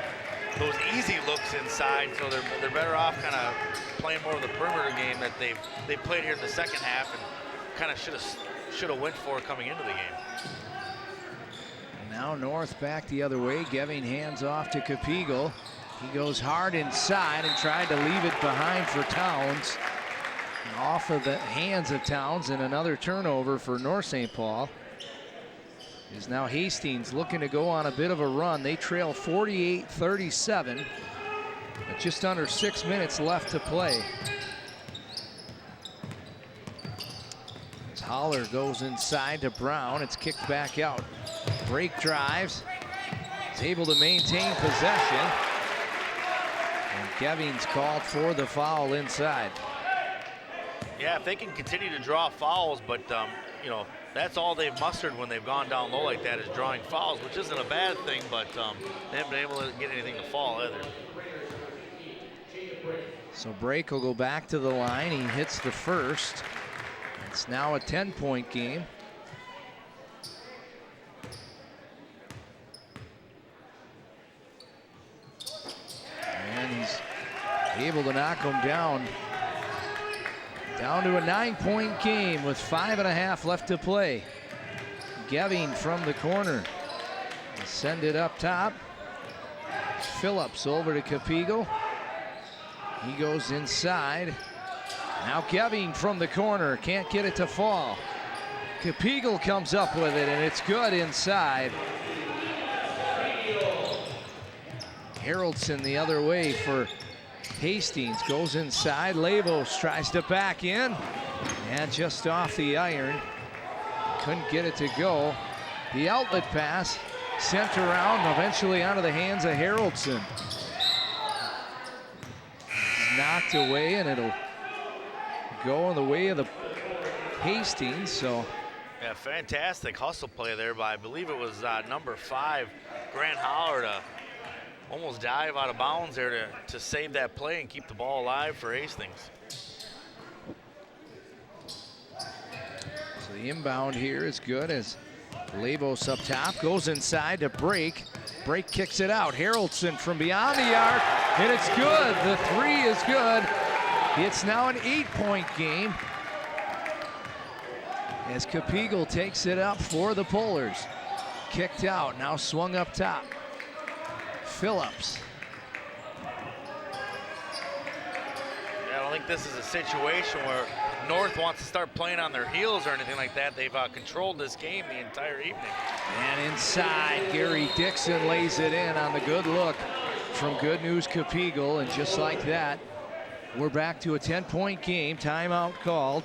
those easy looks inside. So they're better off kind of playing more of the perimeter game that they played here in the second half and kind of should have went for coming into the game. Now North back the other way. Geving hands off to Capigal. He goes hard inside and tried to leave it behind for Towns. Off of the hands of Towns, and another turnover for North St. Paul. Is now Hastings looking to go on a bit of a run. They trail 48-37, but just under 6 minutes left to play. As Holler goes inside to Brown, it's kicked back out. Brake drives, is able to maintain possession. And Geving's called for the foul inside. Yeah, if they can continue to draw fouls, but you know, that's all they've mustered when they've gone down low like that is drawing fouls, which isn't a bad thing, but they haven't been able to get anything to fall either. So Brake will go back to the line. He hits the first. It's now a 10-point game. And he's able to knock him down. Down to a 9-point game with 5.5 left to play. Geving from the corner. They send it up top. Phillips over to Capigal. He goes inside. Now Geving from the corner. Can't get it to fall. Capigal comes up with it, and it's good inside. Haroldson the other way for Hastings, goes inside. Lavos tries to back in, and just off the iron. Couldn't get it to go. The outlet pass sent around, eventually out of the hands of Haroldson. It's knocked away, and it'll go in the way of the Hastings. So yeah, fantastic hustle play there by, I believe it was number 5, Grant Holler, to almost dive out of bounds there to save that play and keep the ball alive for Hastings. So the inbound here is good as Lavos up top goes inside to Brake. Brake kicks it out. Haroldson from beyond the arc, and it's good. The three is good. It's now an 8-point game as Capigal takes it up for the Polars. Kicked out, now swung up top. Phillips. Yeah, I don't think this is a situation where North wants to start playing on their heels or anything like that. They've controlled this game the entire evening. And inside, Gary Dixon lays it in on the good look from Good News Copigal. And just like that, we're back to a 10-point game. Timeout called.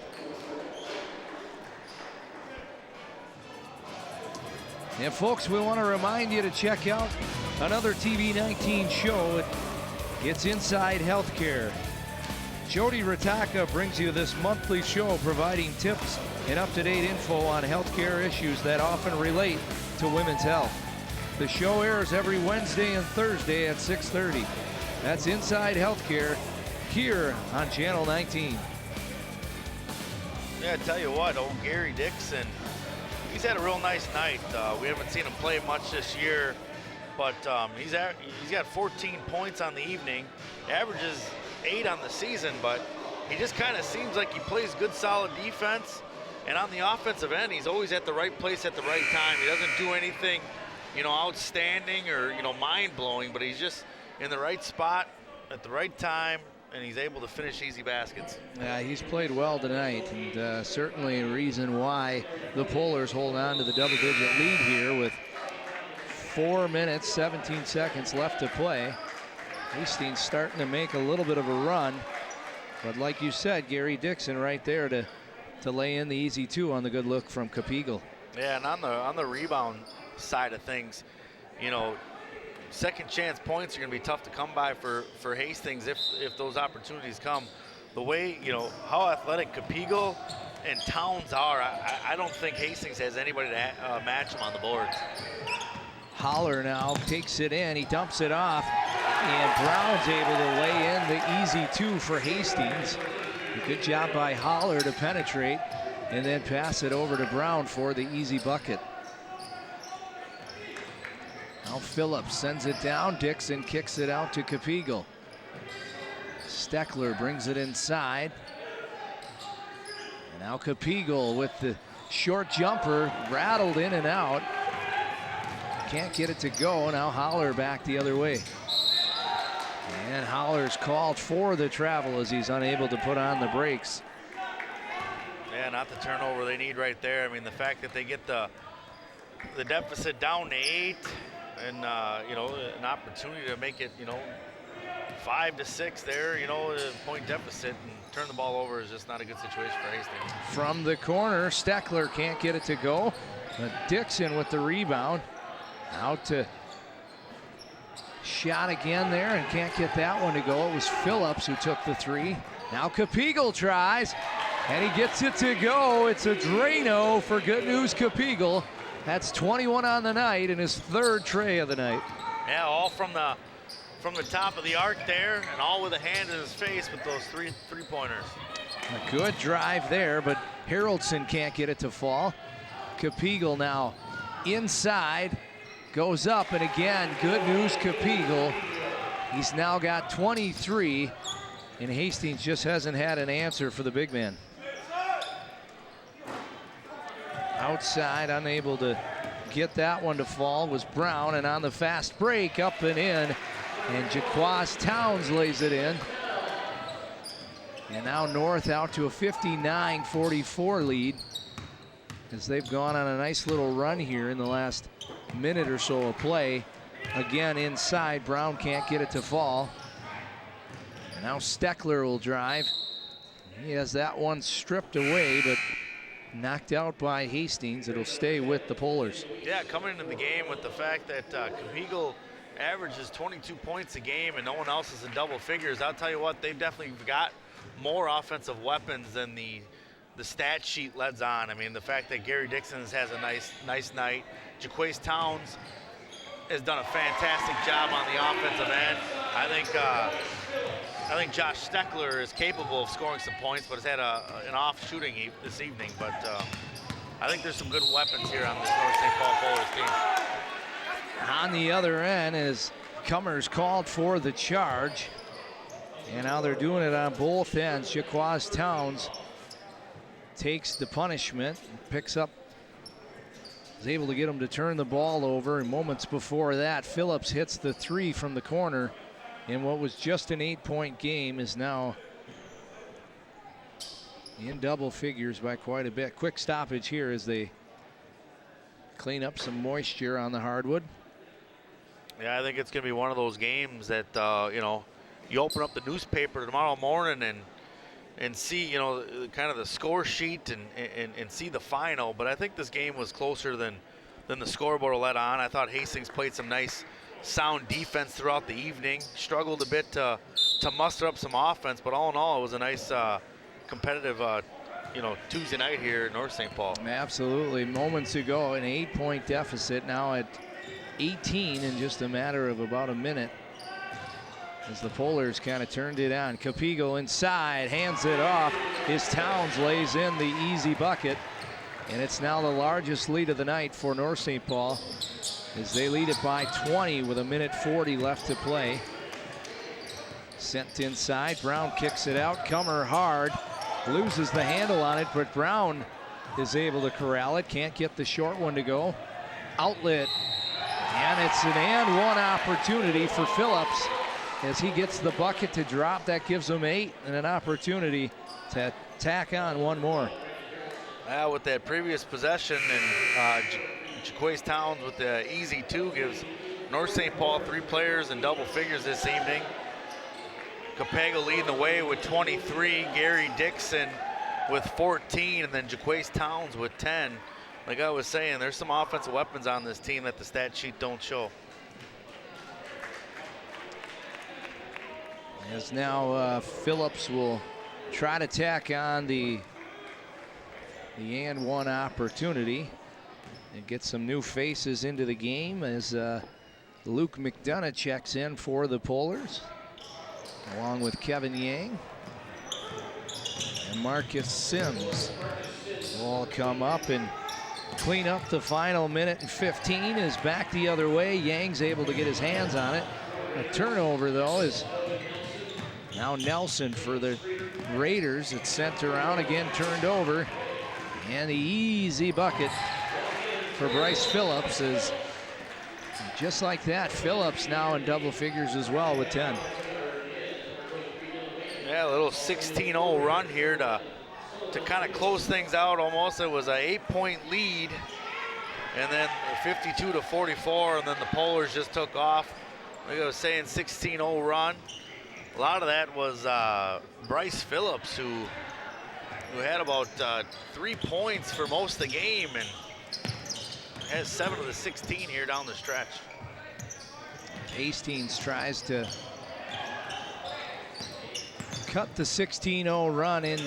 And folks, we want to remind you to check out another TV19 show. It's Inside Healthcare. Jody Ritaka brings you this monthly show providing tips and up-to-date info on healthcare issues that often relate to women's health. The show airs every Wednesday and Thursday at 6:30. That's Inside Healthcare here on Channel 19. Yeah, I tell you what, old Gary Dixon, he's had a real nice night. We haven't seen him play much this year, but he's got 14 points on the evening, averages 8 on the season, but he just kind of seems like he plays good, solid defense. And on the offensive end, he's always at the right place at the right time. He doesn't do anything, outstanding or, mind-blowing, but he's just in the right spot at the right time, and he's able to finish easy baskets. Yeah, he's played well tonight, and certainly a reason why the Polars hold on to the double-digit lead here with 4 minutes, 17 seconds left to play. Hastings starting to make a little bit of a run, but like you said, Gary Dixon right there to lay in the easy 2 on the good look from Copigal. Yeah, and on the rebound side of things, second chance points are going to be tough to come by for Hastings if those opportunities come. The way, how athletic Copigal and Towns are, I don't think Hastings has anybody to match them on the boards. Holler now takes it in, he dumps it off, and Brown's able to lay in the easy 2 for Hastings. A good job by Holler to penetrate and then pass it over to Brown for the easy bucket. Now Phillips sends it down. Dixon kicks it out to Copigal. Steckler brings it inside. And now Copigal with the short jumper, rattled in and out. Can't get it to go. Now Holler back the other way. And Holler's called for the travel as he's unable to put on the brakes. Yeah, not the turnover they need right there. I mean, the fact that they get the deficit down to 8 and, an opportunity to make it, 5 to 6 there, a point deficit and turn the ball over is just not a good situation for Hastings. From the corner, Steckler can't get it to go. But Dixon with the rebound. Out to shot again there and can't get that one to go. It was Phillips who took the 3. Now Copigal tries and he gets it to go. It's a Drano for Good News Copigal. That's 21 on the night and his 3rd tray of the night. Yeah, all from the top of the arc there and all with a hand in his face with those three-pointers. A good drive there, but Haroldson can't get it to fall. Copigal now inside. Goes up, and again, Good News Copigal. He's now got 23, and Hastings just hasn't had an answer for the big man. Outside, unable to get that one to fall was Brown, and on the fast break, up and in, and Jaquaz Towns lays it in. And now North out to a 59-44 lead as they've gone on a nice little run here in the last minute or so of play. Again inside, Brown can't get it to fall. And now Steckler will drive. He has that one stripped away, but knocked out by Hastings. It'll stay with the Polars. Yeah, coming into the game with the fact that Copigal averages 22 points a game and no one else is in double figures, I'll tell you what, they've definitely got more offensive weapons than the stat sheet lets on. I mean, the fact that Gary Dixon has a nice night. Jaquaz Towns has done a fantastic job on the offensive end. I think Josh Steckler is capable of scoring some points, but has had an off shooting this evening. But I think there's some good weapons here on this North St. Paul Polars team. On the other end, as Cummers called for the charge, and now they're doing it on both ends. Jaquaz Towns takes the punishment and picks up is able to get them to turn the ball over. And moments before that, Phillips hits the 3 from the corner in what was just an 8-point game is now in double figures by quite a bit. Quick stoppage here as they clean up some moisture on the hardwood. Yeah, I think it's going to be one of those games that, you know, you open up the newspaper tomorrow morning and see, you know, kind of the score sheet and see the final. But I think this game was closer than the scoreboard will let on. I thought Hastings played some nice, sound defense throughout the evening. Struggled a bit to muster up some offense, but all in all, it was a nice, competitive, you know, Tuesday night here at North St. Paul. Absolutely. Moments ago, an 8-point deficit, now at 18 in just a matter of about a minute, as the Polars kind of turned it on. Capigo inside, hands it off. His Towns lays in the easy bucket, and it's now the largest lead of the night for North St. Paul as they lead it by 20 with 1:40 left to play. Sent inside, Brown kicks it out. Comer hard, loses the handle on it, but Brown is able to corral it. Can't get the short one to go. Outlet, and it's an and one opportunity for Phillips as he gets the bucket to drop. That gives him 8 and an opportunity to tack on one more. With that previous possession, and Jaquays Towns with the easy 2 gives North St. Paul 3 players in double figures this evening. Capago leading the way with 23, Gary Dixon with 14, and then Jaquays Towns with 10. Like I was saying, there's some offensive weapons on this team that the stat sheet don't show. As now Phillips will try to tack on the and one opportunity and get some new faces into the game as Luke McDonough checks in for the Polars, along with Kevin Yang and Marcus Sims. Will all come up and clean up the final minute and 15 is back the other way. Yang's able to get his hands on it. A turnover, though, is now Nelson for the Raiders. It's sent around again, turned over. And the easy bucket for Bryce Phillips is just like that. Phillips now in double figures as well with 10. Yeah, a little 16-0 run here to kind of close things out almost. It was an 8-point lead, and then 52-44, and then the Polars just took off. Like I was saying, 16-0 run. A lot of that was Bryce Phillips, who had about 3 points for most of the game and has 7 of the 16 here down the stretch. Hastings tries to cut the 16-0 run in.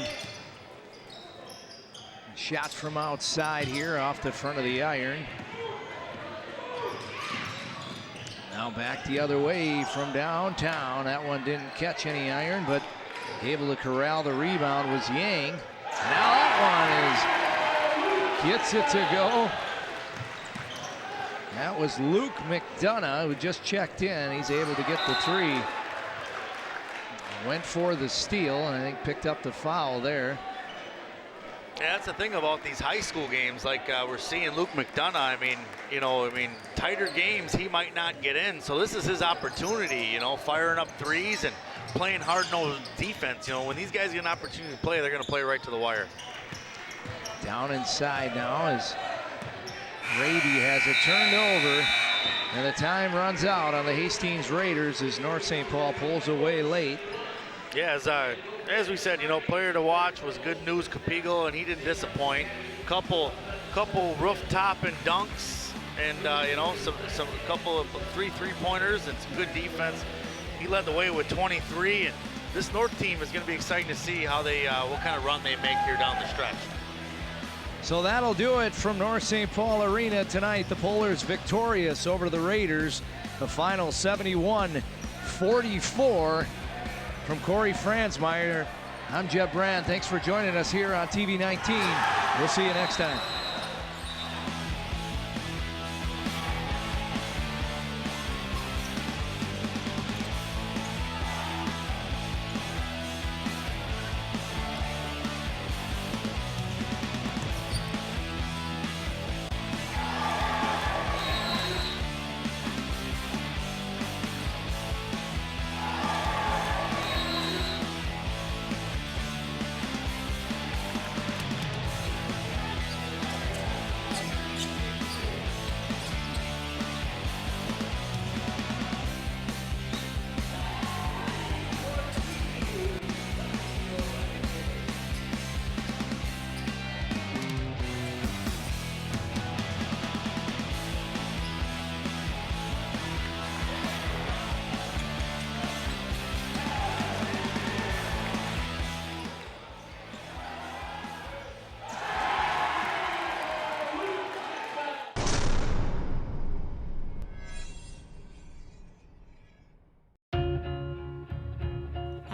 Shots from outside here off the front of the iron. Now back the other way from downtown. That one didn't catch any iron, but able to corral the rebound was Yang. Now that one gets it to go. That was Luke McDonough, who just checked in. He's able to get the 3. Went for the steal, and I think picked up the foul there. Yeah, that's the thing about these high school games. Like we're seeing Luke McDonough. I mean, tighter games he might not get in. So this is his opportunity. You know, firing up threes and playing hard-nosed defense. You know, when these guys get an opportunity to play, they're going to play right to the wire. Down inside now as Raby has it turned over, and the time runs out on the Hastings Raiders as North St. Paul pulls away late. Yeah, as we said, you know, player to watch was Good News Capigo, and he didn't disappoint. Couple rooftop and dunks, and you know, some couple of 3 3-pointers and some good defense. He led the way with 23, and this North team is going to be exciting to see how they what kind of run they make here down the stretch. So that'll do it from North St. Paul Arena tonight. The Polars victorious over the Raiders. The final 71-44 from Corey Franzmeyer. I'm Jeb Brand. Thanks for joining us here on TV 19. We'll see you next time.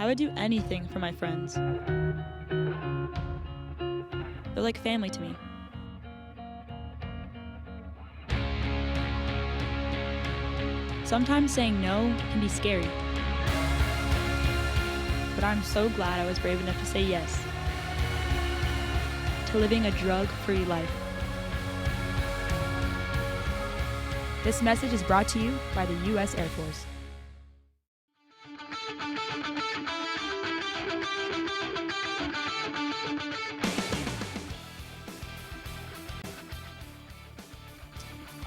I would do anything for my friends. They're like family to me. Sometimes saying no can be scary. But I'm so glad I was brave enough to say yes to living a drug-free life. This message is brought to you by the U.S. Air Force.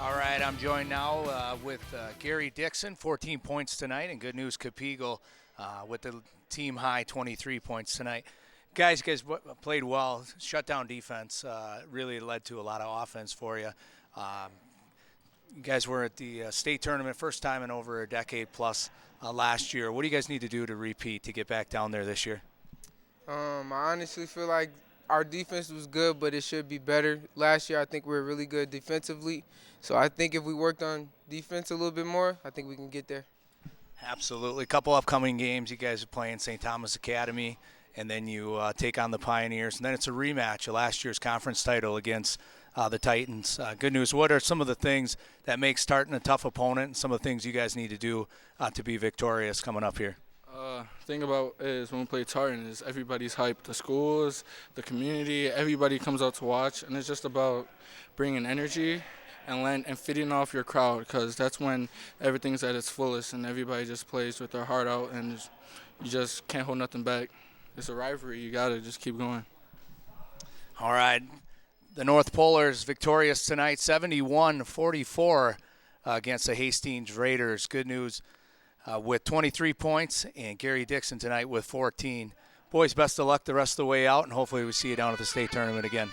All right, I'm joined now with Gary Dixon, 14 points tonight, and good news, Capigal with the team high 23 points tonight. Guys, played well. Shutdown defense really led to a lot of offense for you. You guys were at the state tournament first time in over a decade plus last year. What do you guys need to do to repeat to get back down there this year? I honestly feel like our defense was good, but it should be better. Last year, I think we were really good defensively. So I think if we worked on defense a little bit more, I think we can get there. Absolutely. A couple upcoming games. You guys are playing St. Thomas Academy, and then you take on the Pioneers. And then it's a rematch of last year's conference title against the Titans. Good news. What are some of the things that make starting a tough opponent and some of the things you guys need to do to be victorious coming up here? Thing about is when we play Tartan is everybody's hyped. The schools, the community, everybody comes out to watch, and it's just about bringing energy and feeding off your crowd, because that's when everything's at its fullest and everybody just plays with their heart out, and you just can't hold nothing back. It's a rivalry. You got to just keep going. All right. The North Polars victorious tonight, 71-44 against the Hastings Raiders. Good news. With 23 points, and Gary Dixon tonight with 14. Boys, best of luck the rest of the way out, and hopefully we see you down at the state tournament again.